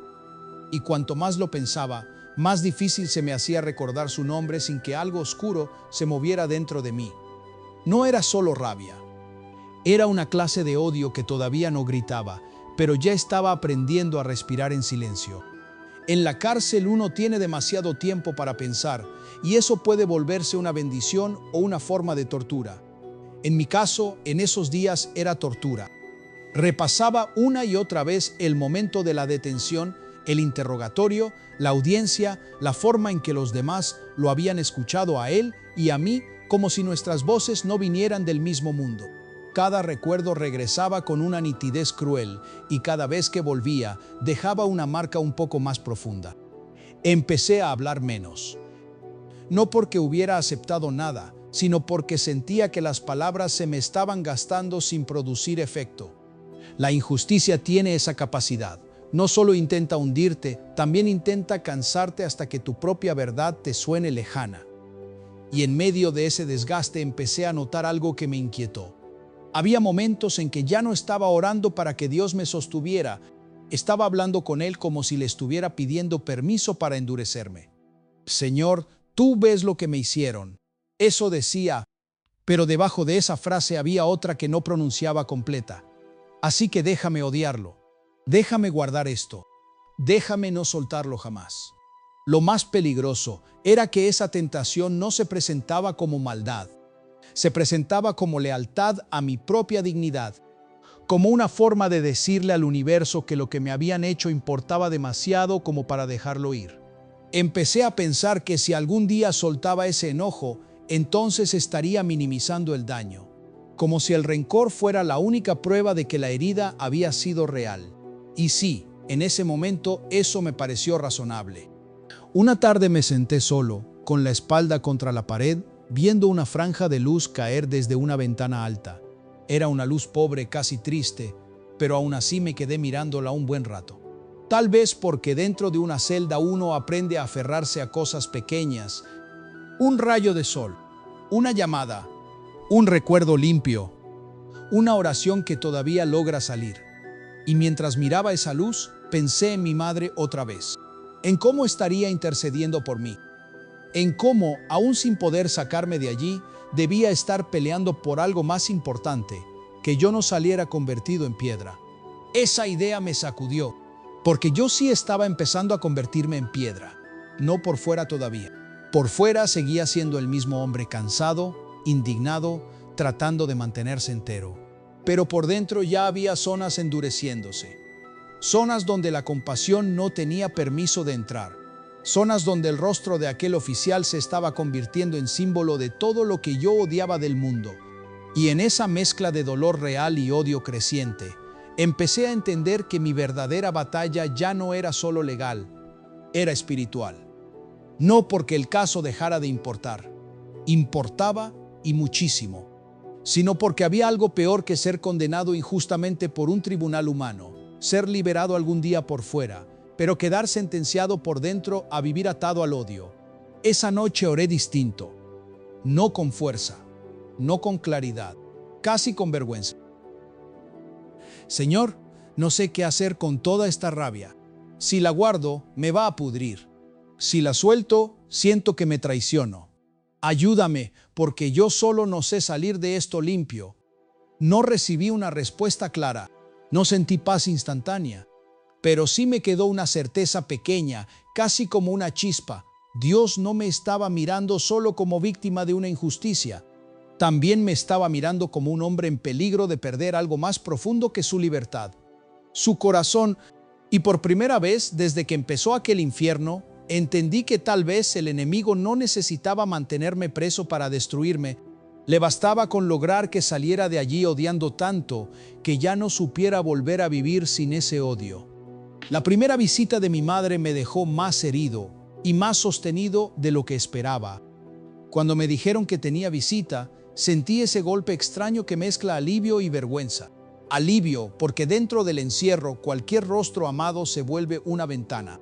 Speaker 1: Y cuanto más lo pensaba, más difícil se me hacía recordar su nombre sin que algo oscuro se moviera dentro de mí. No era solo rabia. Era una clase de odio que todavía no gritaba, pero ya estaba aprendiendo a respirar en silencio. En la cárcel uno tiene demasiado tiempo para pensar y eso puede volverse una bendición o una forma de tortura. En mi caso, en esos días era tortura. Repasaba una y otra vez el momento de la detención, el interrogatorio, la audiencia, la forma en que los demás lo habían escuchado a él y a mí, como si nuestras voces no vinieran del mismo mundo. Cada recuerdo regresaba con una nitidez cruel y cada vez que volvía dejaba una marca un poco más profunda. Empecé a hablar menos. No porque hubiera aceptado nada, sino porque sentía que las palabras se me estaban gastando sin producir efecto. La injusticia tiene esa capacidad. No solo intenta hundirte, también intenta cansarte hasta que tu propia verdad te suene lejana. Y en medio de ese desgaste empecé a notar algo que me inquietó. Había momentos en que ya no estaba orando para que Dios me sostuviera. Estaba hablando con Él como si le estuviera pidiendo permiso para endurecerme. Señor, tú ves lo que me hicieron. Eso decía, pero debajo de esa frase había otra que no pronunciaba completa. Así que déjame odiarlo. Déjame guardar esto. Déjame no soltarlo jamás. Lo más peligroso era que esa tentación no se presentaba como maldad. Se presentaba como lealtad a mi propia dignidad, como una forma de decirle al universo que lo que me habían hecho importaba demasiado como para dejarlo ir. Empecé a pensar que si algún día soltaba ese enojo, entonces estaría minimizando el daño, como si el rencor fuera la única prueba de que la herida había sido real. Y sí, en ese momento eso me pareció razonable. Una tarde me senté solo, con la espalda contra la pared, viendo una franja de luz caer desde una ventana alta. Era una luz pobre, casi triste, pero aún así me quedé mirándola un buen rato. Tal vez porque dentro de una celda uno aprende a aferrarse a cosas pequeñas. Un rayo de sol, una llamada, un recuerdo limpio, una oración que todavía logra salir. Y mientras miraba esa luz, pensé en mi madre otra vez, en cómo estaría intercediendo por mí, en cómo, aún sin poder sacarme de allí, debía estar peleando por algo más importante, que yo no saliera convertido en piedra. Esa idea me sacudió, porque yo sí estaba empezando a convertirme en piedra, no por fuera todavía. Por fuera seguía siendo el mismo hombre cansado, indignado, tratando de mantenerse entero. Pero por dentro ya había zonas endureciéndose. Zonas donde la compasión no tenía permiso de entrar. Zonas donde el rostro de aquel oficial se estaba convirtiendo en símbolo de todo lo que yo odiaba del mundo. Y en esa mezcla de dolor real y odio creciente, empecé a entender que mi verdadera batalla ya no era solo legal, era espiritual. No porque el caso dejara de importar, importaba y muchísimo, sino porque había algo peor que ser condenado injustamente por un tribunal humano, ser liberado algún día por fuera, pero quedar sentenciado por dentro a vivir atado al odio. Esa noche oré distinto, no con fuerza, no con claridad, casi con vergüenza. Señor, no sé qué hacer con toda esta rabia. Si la guardo, me va a pudrir. Si la suelto, siento que me traiciono. Ayúdame, porque yo solo no sé salir de esto limpio. No recibí una respuesta clara, no sentí paz instantánea, pero sí me quedó una certeza pequeña, casi como una chispa. Dios no me estaba mirando solo como víctima de una injusticia, también me estaba mirando como un hombre en peligro de perder algo más profundo que su libertad, su corazón. Y por primera vez desde que empezó aquel infierno, entendí que tal vez el enemigo no necesitaba mantenerme preso para destruirme. Le bastaba con lograr que saliera de allí odiando tanto que ya no supiera volver a vivir sin ese odio. La primera visita de mi madre me dejó más herido y más sostenido de lo que esperaba. Cuando me dijeron que tenía visita, sentí ese golpe extraño que mezcla alivio y vergüenza. Alivio porque dentro del encierro cualquier rostro amado se vuelve una ventana.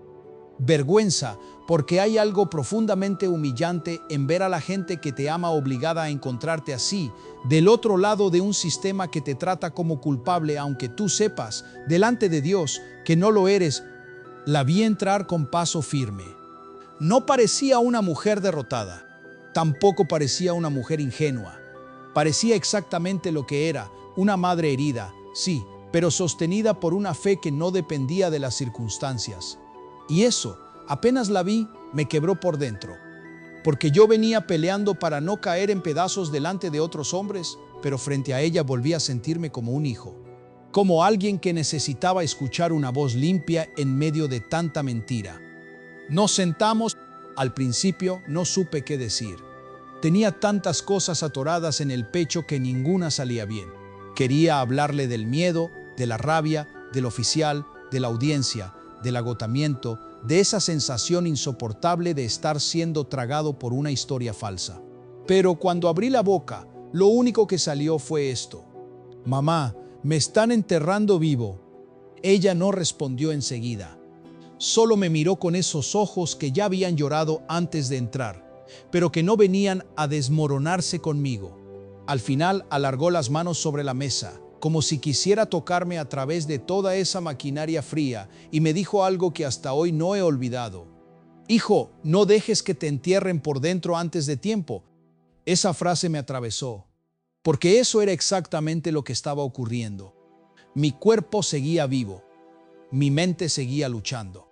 Speaker 1: Vergüenza porque hay algo profundamente humillante en ver a la gente que te ama obligada a encontrarte así, del otro lado de un sistema que te trata como culpable aunque tú sepas, delante de Dios, que no lo eres. La vi entrar con paso firme. No parecía una mujer derrotada, tampoco parecía una mujer ingenua. Parecía exactamente lo que era, una madre herida, sí, pero sostenida por una fe que no dependía de las circunstancias. Y eso, apenas la vi, me quebró por dentro. Porque yo venía peleando para no caer en pedazos delante de otros hombres, pero frente a ella volví a sentirme como un hijo. Como alguien que necesitaba escuchar una voz limpia en medio de tanta mentira. Nos sentamos. Al principio no supe qué decir. Tenía tantas cosas atoradas en el pecho que ninguna salía bien. Quería hablarle del miedo, de la rabia, del oficial, de la audiencia, del agotamiento, de esa sensación insoportable de estar siendo tragado por una historia falsa. Pero cuando abrí la boca, lo único que salió fue esto: «Mamá, me están enterrando vivo». Ella no respondió enseguida. Solo me miró con esos ojos que ya habían llorado antes de entrar, pero que no venían a desmoronarse conmigo. Al final alargó las manos sobre la mesa, como si quisiera tocarme a través de toda esa maquinaria fría, y me dijo algo que hasta hoy no he olvidado. «Hijo, no dejes que te entierren por dentro antes de tiempo». Esa frase me atravesó, porque eso era exactamente lo que estaba ocurriendo. Mi cuerpo seguía vivo, mi mente seguía luchando.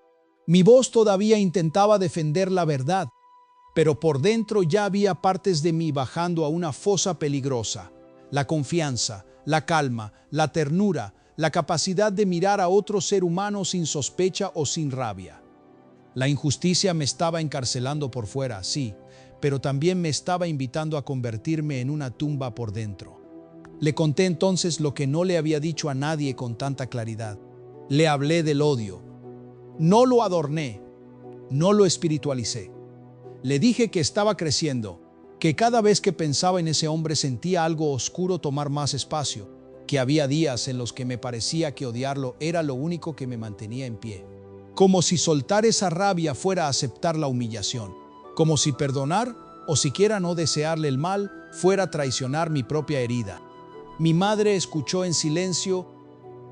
Speaker 1: Mi voz todavía intentaba defender la verdad, pero por dentro ya había partes de mí bajando a una fosa peligrosa. La confianza, la calma, la ternura, la capacidad de mirar a otro ser humano sin sospecha o sin rabia. La injusticia me estaba encarcelando por fuera, sí, pero también me estaba invitando a convertirme en una tumba por dentro. Le conté entonces lo que no le había dicho a nadie con tanta claridad. Le hablé del odio. No lo adorné, no lo espiritualicé. Le dije que estaba creciendo, que cada vez que pensaba en ese hombre sentía algo oscuro tomar más espacio, que había días en los que me parecía que odiarlo era lo único que me mantenía en pie. Como si soltar esa rabia fuera aceptar la humillación, como si perdonar o siquiera no desearle el mal fuera traicionar mi propia herida. Mi madre escuchó en silencio.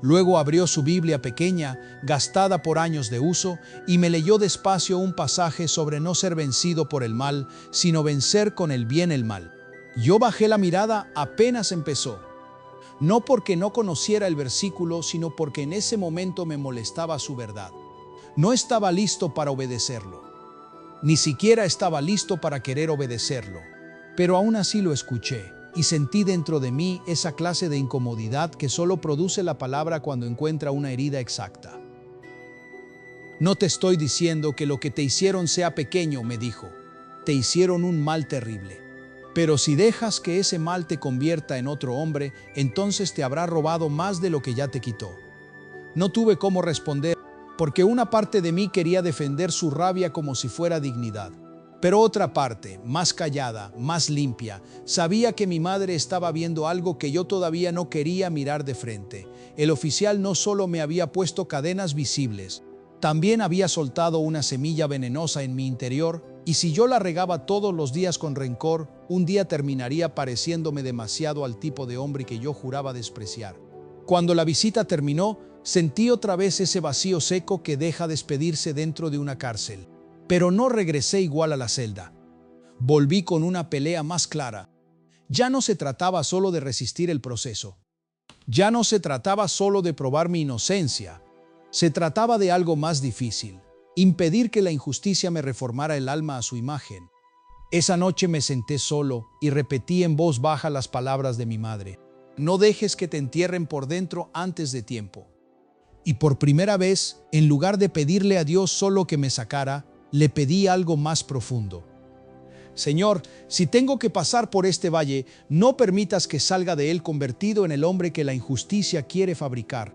Speaker 1: Luego abrió su Biblia pequeña, gastada por años de uso, y me leyó despacio un pasaje sobre no ser vencido por el mal, sino vencer con el bien el mal. Yo bajé la mirada apenas empezó. No porque no conociera el versículo, sino porque en ese momento me molestaba su verdad. No estaba listo para obedecerlo. Ni siquiera estaba listo para querer obedecerlo. Pero aún así lo escuché. Y sentí dentro de mí esa clase de incomodidad que solo produce la palabra cuando encuentra una herida exacta. «No te estoy diciendo que lo que te hicieron sea pequeño», me dijo. «Te hicieron un mal terrible. Pero si dejas que ese mal te convierta en otro hombre, entonces te habrá robado más de lo que ya te quitó». No tuve cómo responder, porque una parte de mí quería defender su rabia como si fuera dignidad. Pero otra parte, más callada, más limpia, sabía que mi madre estaba viendo algo que yo todavía no quería mirar de frente. El oficial no solo me había puesto cadenas visibles, también había soltado una semilla venenosa en mi interior, y si yo la regaba todos los días con rencor, un día terminaría pareciéndome demasiado al tipo de hombre que yo juraba despreciar. Cuando la visita terminó, sentí otra vez ese vacío seco que deja despedirse dentro de una cárcel. Pero no regresé igual a la celda. Volví con una pelea más clara. Ya no se trataba solo de resistir el proceso. Ya no se trataba solo de probar mi inocencia. Se trataba de algo más difícil: impedir que la injusticia me reformara el alma a su imagen. Esa noche me senté solo y repetí en voz baja las palabras de mi madre: «No dejes que te entierren por dentro antes de tiempo». Y por primera vez, en lugar de pedirle a Dios solo que me sacara, le pedí algo más profundo. «Señor, si tengo que pasar por este valle, no permitas que salga de él convertido en el hombre que la injusticia quiere fabricar.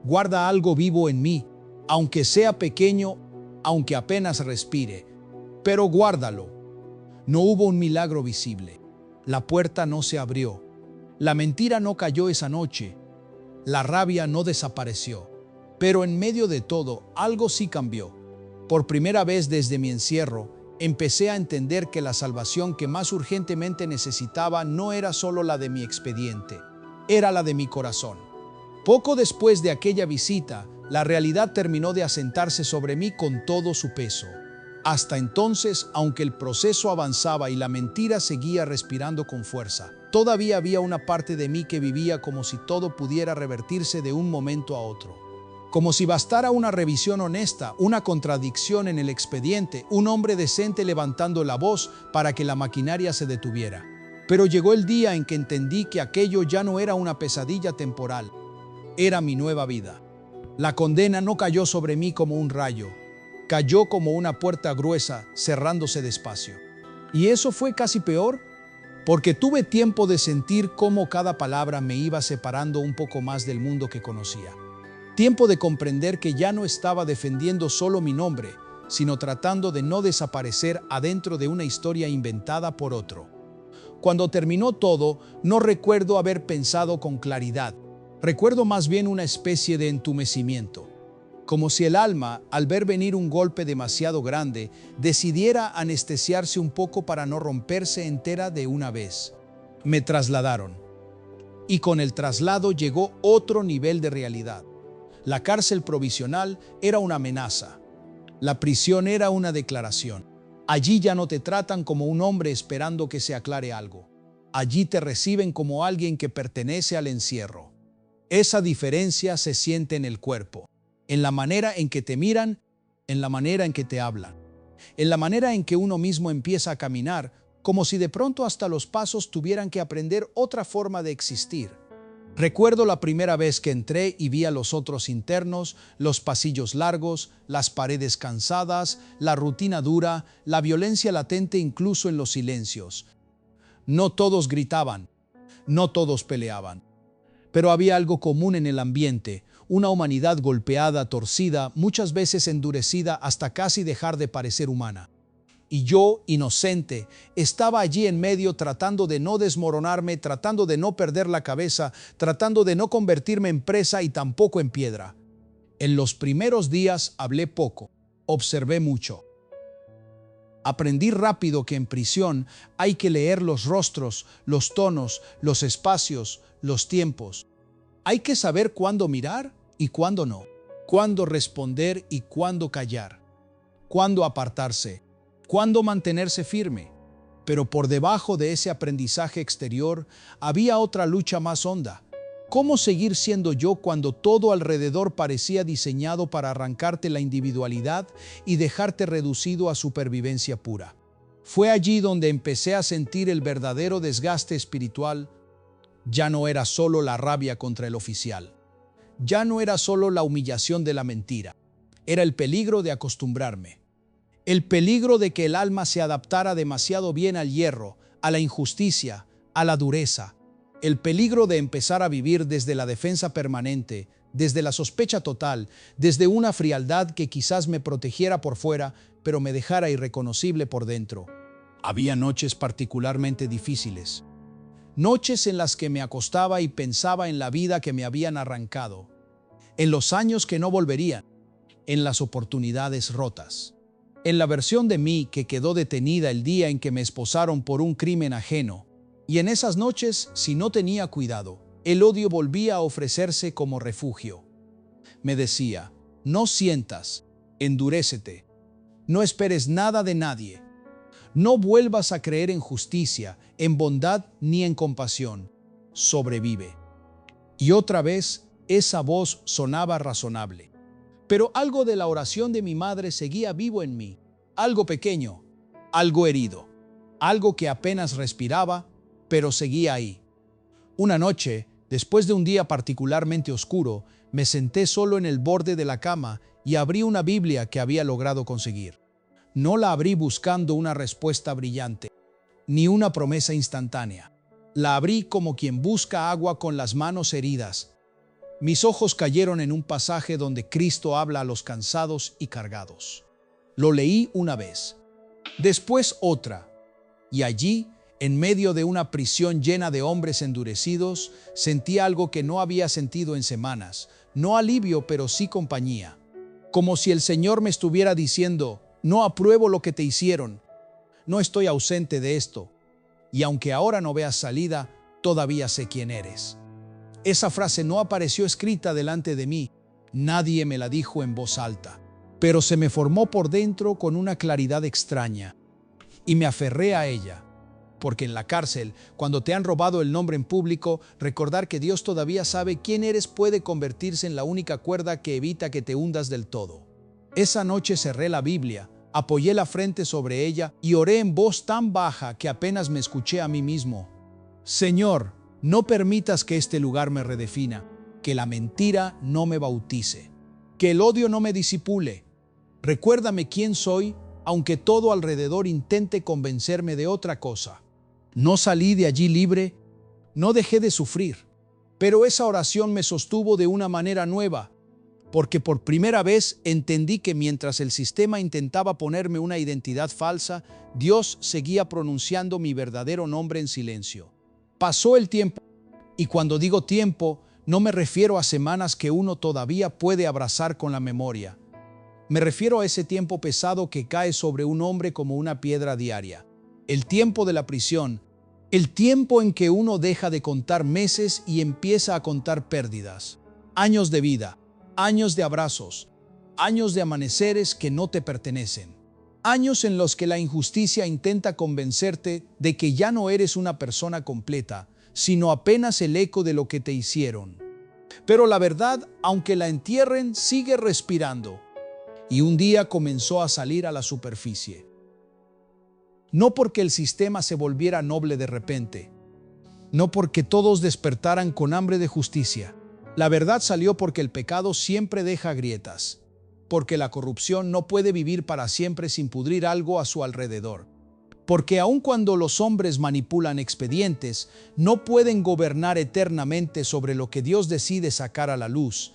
Speaker 1: Guarda algo vivo en mí, aunque sea pequeño, aunque apenas respire, pero guárdalo». No hubo un milagro visible. La puerta no se abrió. La mentira no cayó esa noche. La rabia no desapareció. Pero en medio de todo, algo sí cambió. Por primera vez desde mi encierro, empecé a entender que la salvación que más urgentemente necesitaba no era solo la de mi expediente, era la de mi corazón. Poco después de aquella visita, la realidad terminó de asentarse sobre mí con todo su peso. Hasta entonces, aunque el proceso avanzaba y la mentira seguía respirando con fuerza, todavía había una parte de mí que vivía como si todo pudiera revertirse de un momento a otro. Como si bastara una revisión honesta, una contradicción en el expediente, un hombre decente levantando la voz para que la maquinaria se detuviera. Pero llegó el día en que entendí que aquello ya no era una pesadilla temporal, era mi nueva vida. La condena no cayó sobre mí como un rayo, cayó como una puerta gruesa cerrándose despacio. Y eso fue casi peor, porque tuve tiempo de sentir cómo cada palabra me iba separando un poco más del mundo que conocía. Tiempo de comprender que ya no estaba defendiendo solo mi nombre, sino tratando de no desaparecer adentro de una historia inventada por otro. Cuando terminó todo, no recuerdo haber pensado con claridad. Recuerdo más bien una especie de entumecimiento, como si el alma, al ver venir un golpe demasiado grande, decidiera anestesiarse un poco para no romperse entera de una vez. Me trasladaron. Y con el traslado llegó otro nivel de realidad. La cárcel provisional era una amenaza. La prisión era una declaración. Allí ya no te tratan como un hombre esperando que se aclare algo. Allí te reciben como alguien que pertenece al encierro. Esa diferencia se siente en el cuerpo, en la manera en que te miran, en la manera en que te hablan, en la manera en que uno mismo empieza a caminar, como si de pronto hasta los pasos tuvieran que aprender otra forma de existir. Recuerdo la primera vez que entré y vi a los otros internos, los pasillos largos, las paredes cansadas, la rutina dura, la violencia latente incluso en los silencios. No todos gritaban, no todos peleaban, pero había algo común en el ambiente, una humanidad golpeada, torcida, muchas veces endurecida hasta casi dejar de parecer humana. Y yo, inocente, estaba allí en medio tratando de no desmoronarme, tratando de no perder la cabeza, tratando de no convertirme en presa y tampoco en piedra. En los primeros días hablé poco, observé mucho. Aprendí rápido que en prisión hay que leer los rostros, los tonos, los espacios, los tiempos. Hay que saber cuándo mirar y cuándo no, cuándo responder y cuándo callar, cuándo apartarse, cuándo mantenerse firme. Pero por debajo de ese aprendizaje exterior había otra lucha más honda. ¿Cómo seguir siendo yo cuando todo alrededor parecía diseñado para arrancarte la individualidad y dejarte reducido a supervivencia pura? Fue allí donde empecé a sentir el verdadero desgaste espiritual. Ya no era solo la rabia contra el oficial. Ya no era solo la humillación de la mentira. Era el peligro de acostumbrarme. El peligro de que el alma se adaptara demasiado bien al hierro, a la injusticia, a la dureza. El peligro de empezar a vivir desde la defensa permanente, desde la sospecha total, desde una frialdad que quizás me protegiera por fuera, pero me dejara irreconocible por dentro. Había noches particularmente difíciles. Noches en las que me acostaba y pensaba en la vida que me habían arrancado, en los años que no volverían, en las oportunidades rotas, en la versión de mí que quedó detenida el día en que me esposaron por un crimen ajeno. Y en esas noches, si no tenía cuidado, el odio volvía a ofrecerse como refugio. Me decía, no sientas, endurécete, no esperes nada de nadie, no vuelvas a creer en justicia, en bondad ni en compasión, sobrevive. Y otra vez, esa voz sonaba razonable. Pero algo de la oración de mi madre seguía vivo en mí, algo pequeño, algo herido, algo que apenas respiraba, pero seguía ahí. Una noche, después de un día particularmente oscuro, me senté solo en el borde de la cama y abrí una Biblia que había logrado conseguir. No la abrí buscando una respuesta brillante, ni una promesa instantánea. La abrí como quien busca agua con las manos heridas. Mis ojos cayeron en un pasaje donde Cristo habla a los cansados y cargados. Lo leí una vez, después otra, y allí, en medio de una prisión llena de hombres endurecidos, sentí algo que no había sentido en semanas, no alivio, pero sí compañía. Como si el Señor me estuviera diciendo, no apruebo lo que te hicieron, no estoy ausente de esto, y aunque ahora no veas salida, todavía sé quién eres. Esa frase no apareció escrita delante de mí, nadie me la dijo en voz alta, pero se me formó por dentro con una claridad extraña, y me aferré a ella. Porque en la cárcel, cuando te han robado el nombre en público, recordar que Dios todavía sabe quién eres puede convertirse en la única cuerda que evita que te hundas del todo. Esa noche cerré la Biblia, apoyé la frente sobre ella y oré en voz tan baja que apenas me escuché a mí mismo. Señor, no permitas que este lugar me redefina, que la mentira no me bautice, que el odio no me disipule. Recuérdame quién soy, aunque todo alrededor intente convencerme de otra cosa. No salí de allí libre, no dejé de sufrir, pero esa oración me sostuvo de una manera nueva, porque por primera vez entendí que mientras el sistema intentaba ponerme una identidad falsa, Dios seguía pronunciando mi verdadero nombre en silencio. Pasó el tiempo, y cuando digo tiempo, no me refiero a semanas que uno todavía puede abrazar con la memoria. Me refiero a ese tiempo pesado que cae sobre un hombre como una piedra diaria. El tiempo de la prisión, el tiempo en que uno deja de contar meses y empieza a contar pérdidas. Años de vida, años de abrazos, años de amaneceres que no te pertenecen. Años en los que la injusticia intenta convencerte de que ya no eres una persona completa, sino apenas el eco de lo que te hicieron. Pero la verdad, aunque la entierren, sigue respirando. Y un día comenzó a salir a la superficie. No porque el sistema se volviera noble de repente, no porque todos despertaran con hambre de justicia. La verdad salió porque el pecado siempre deja grietas, porque la corrupción no puede vivir para siempre sin pudrir algo a su alrededor, porque aun cuando los hombres manipulan expedientes, no pueden gobernar eternamente sobre lo que Dios decide sacar a la luz.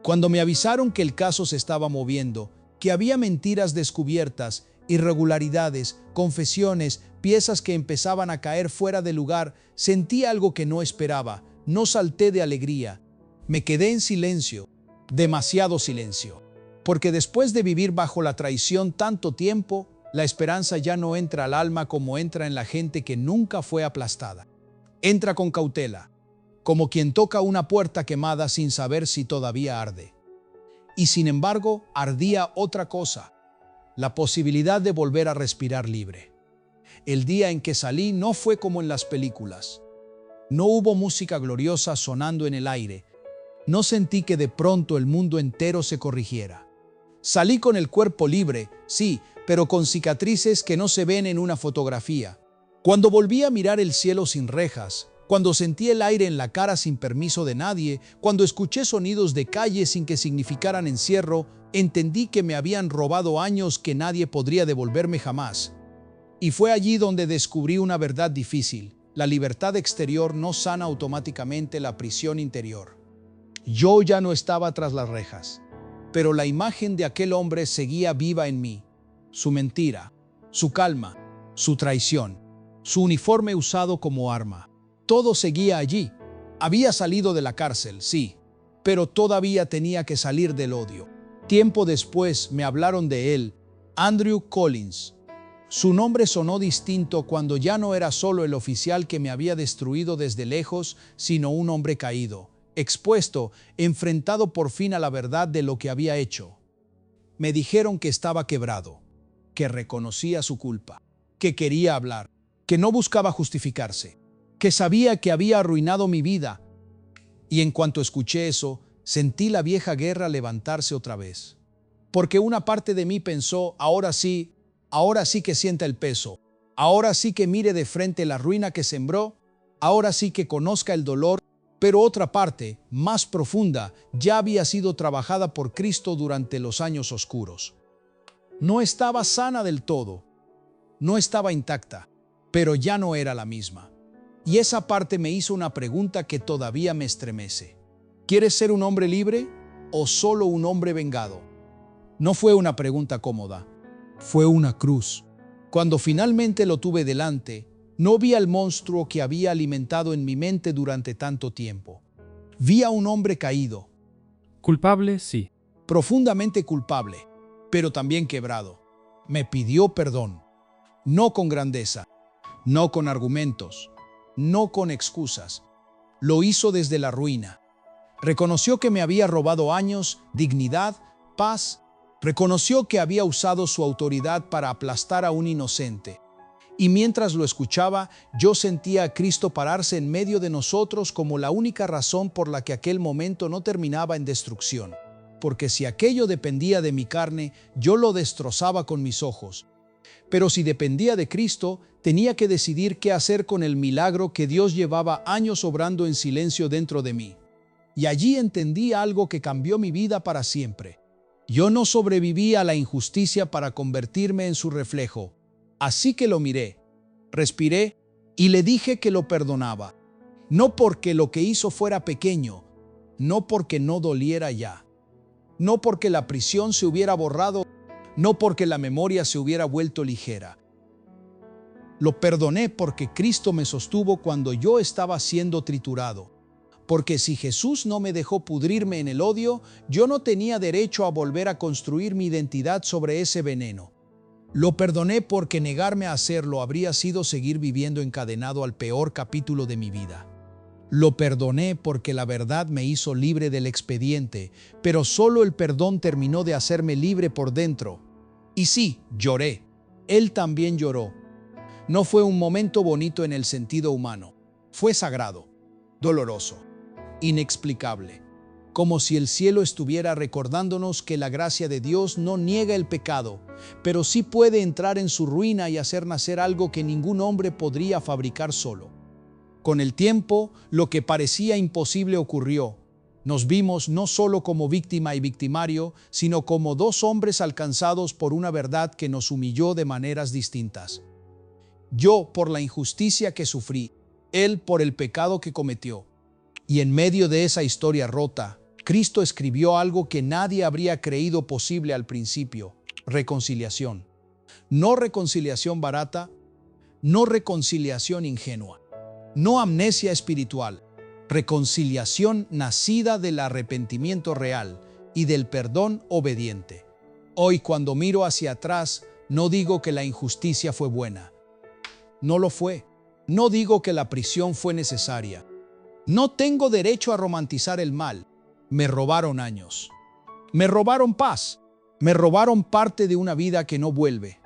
Speaker 1: Cuando me avisaron que el caso se estaba moviendo, que había mentiras descubiertas, irregularidades, confesiones, piezas que empezaban a caer fuera de lugar, sentí algo que no esperaba. No salté de alegría. Me quedé en silencio, demasiado silencio. Porque después de vivir bajo la traición tanto tiempo, la esperanza ya no entra al alma como entra en la gente que nunca fue aplastada. Entra con cautela, como quien toca una puerta quemada sin saber si todavía arde. Y sin embargo, ardía otra cosa, la posibilidad de volver a respirar libre. El día en que salí no fue como en las películas. No hubo música gloriosa sonando en el aire. No sentí que de pronto el mundo entero se corrigiera. Salí con el cuerpo libre, sí, pero con cicatrices que no se ven en una fotografía. Cuando volví a mirar el cielo sin rejas, cuando sentí el aire en la cara sin permiso de nadie, cuando escuché sonidos de calle sin que significaran encierro, entendí que me habían robado años que nadie podría devolverme jamás. Y fue allí donde descubrí una verdad difícil. La libertad exterior no sana automáticamente la prisión interior. Yo ya no estaba tras las rejas, pero la imagen de aquel hombre seguía viva en mí. Su mentira, su calma, su traición, su uniforme usado como arma. Todo seguía allí. Había salido de la cárcel, sí, pero todavía tenía que salir del odio. Tiempo después me hablaron de él, Andrew Collins. Su nombre sonó distinto cuando ya no era solo el oficial que me había destruido desde lejos, sino un hombre caído, expuesto, enfrentado por fin a la verdad de lo que había hecho. Me dijeron que estaba quebrado, que reconocía su culpa, que quería hablar, que no buscaba justificarse, que sabía que había arruinado mi vida. Y en cuanto escuché eso, sentí la vieja guerra levantarse otra vez. Porque una parte de mí pensó, ahora sí que sienta el peso, ahora sí que mire de frente la ruina que sembró, ahora sí que conozca el dolor, pero otra parte, más profunda, ya había sido trabajada por Cristo durante los años oscuros. No estaba sana del todo, no estaba intacta, pero ya no era la misma. Y esa parte me hizo una pregunta que todavía me estremece. ¿Quieres ser un hombre libre o solo un hombre vengado? No fue una pregunta cómoda, fue una cruz. Cuando finalmente lo tuve delante, no vi al monstruo que había alimentado en mi mente durante tanto tiempo. Vi a un hombre caído.
Speaker 2: Culpable, sí.
Speaker 1: Profundamente culpable, pero también quebrado. Me pidió perdón. No con grandeza, no con argumentos, no con excusas. Lo hizo desde la ruina. Reconoció que me había robado años, dignidad, paz. Reconoció que había usado su autoridad para aplastar a un inocente. Y mientras lo escuchaba, yo sentía a Cristo pararse en medio de nosotros como la única razón por la que aquel momento no terminaba en destrucción. Porque si aquello dependía de mi carne, yo lo destrozaba con mis ojos. Pero si dependía de Cristo, tenía que decidir qué hacer con el milagro que Dios llevaba años obrando en silencio dentro de mí. Y allí entendí algo que cambió mi vida para siempre. Yo no sobreviví a la injusticia para convertirme en su reflejo. Así que lo miré, respiré y le dije que lo perdonaba. No porque lo que hizo fuera pequeño, no porque no doliera ya, no porque la prisión se hubiera borrado, no porque la memoria se hubiera vuelto ligera. Lo perdoné porque Cristo me sostuvo cuando yo estaba siendo triturado. Porque si Jesús no me dejó pudrirme en el odio, yo no tenía derecho a volver a construir mi identidad sobre ese veneno. Lo perdoné porque negarme a hacerlo habría sido seguir viviendo encadenado al peor capítulo de mi vida. Lo perdoné porque la verdad me hizo libre del expediente, pero solo el perdón terminó de hacerme libre por dentro. Y sí, lloré. Él también lloró. No fue un momento bonito en el sentido humano. Fue sagrado, doloroso, inexplicable. Como si el cielo estuviera recordándonos que la gracia de Dios no niega el pecado, pero sí puede entrar en su ruina y hacer nacer algo que ningún hombre podría fabricar solo. Con el tiempo, lo que parecía imposible ocurrió. Nos vimos no solo como víctima y victimario, sino como dos hombres alcanzados por una verdad que nos humilló de maneras distintas. Yo por la injusticia que sufrí, él por el pecado que cometió. Y en medio de esa historia rota, Cristo escribió algo que nadie habría creído posible al principio: reconciliación. No reconciliación barata, no reconciliación ingenua, no amnesia espiritual, reconciliación nacida del arrepentimiento real y del perdón obediente. Hoy, cuando miro hacia atrás, no digo que la injusticia fue buena. No lo fue. No digo que la prisión fue necesaria. No tengo derecho a romantizar el mal. Me robaron años. Me robaron paz. Me robaron parte de una vida que no vuelve.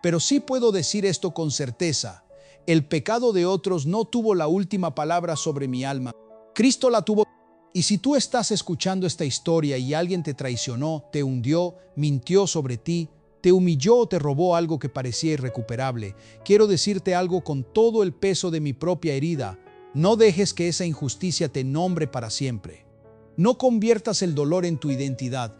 Speaker 1: Pero sí puedo decir esto con certeza: el pecado de otros no tuvo la última palabra sobre mi alma. Cristo la tuvo. Y si tú estás escuchando esta historia y alguien te traicionó, te hundió, mintió sobre ti, te humilló o te robó algo que parecía irrecuperable, quiero decirte algo con todo el peso de mi propia herida: no dejes que esa injusticia te nombre para siempre. No conviertas el dolor en tu identidad.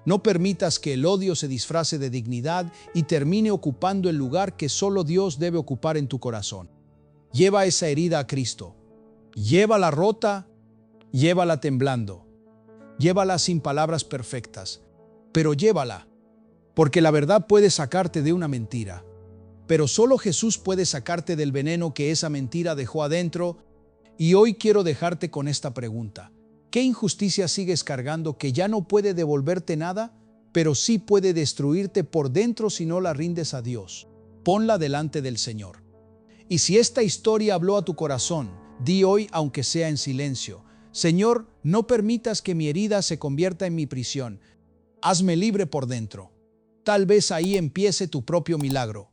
Speaker 1: No permitas que el odio se disfrace de dignidad y termine ocupando el lugar que solo Dios debe ocupar en tu corazón. Lleva esa herida a Cristo. Llévala rota, llévala temblando. Llévala sin palabras perfectas, pero llévala, porque la verdad puede sacarte de una mentira. Pero solo Jesús puede sacarte del veneno que esa mentira dejó adentro. Y hoy quiero dejarte con esta pregunta: ¿qué injusticia sigues cargando que ya no puede devolverte nada, pero sí puede destruirte por dentro si no la rindes a Dios? Ponla delante del Señor. Y si esta historia habló a tu corazón, di hoy, aunque sea en silencio: Señor, no permitas que mi herida se convierta en mi prisión. Hazme libre por dentro. Tal vez ahí empiece tu propio milagro.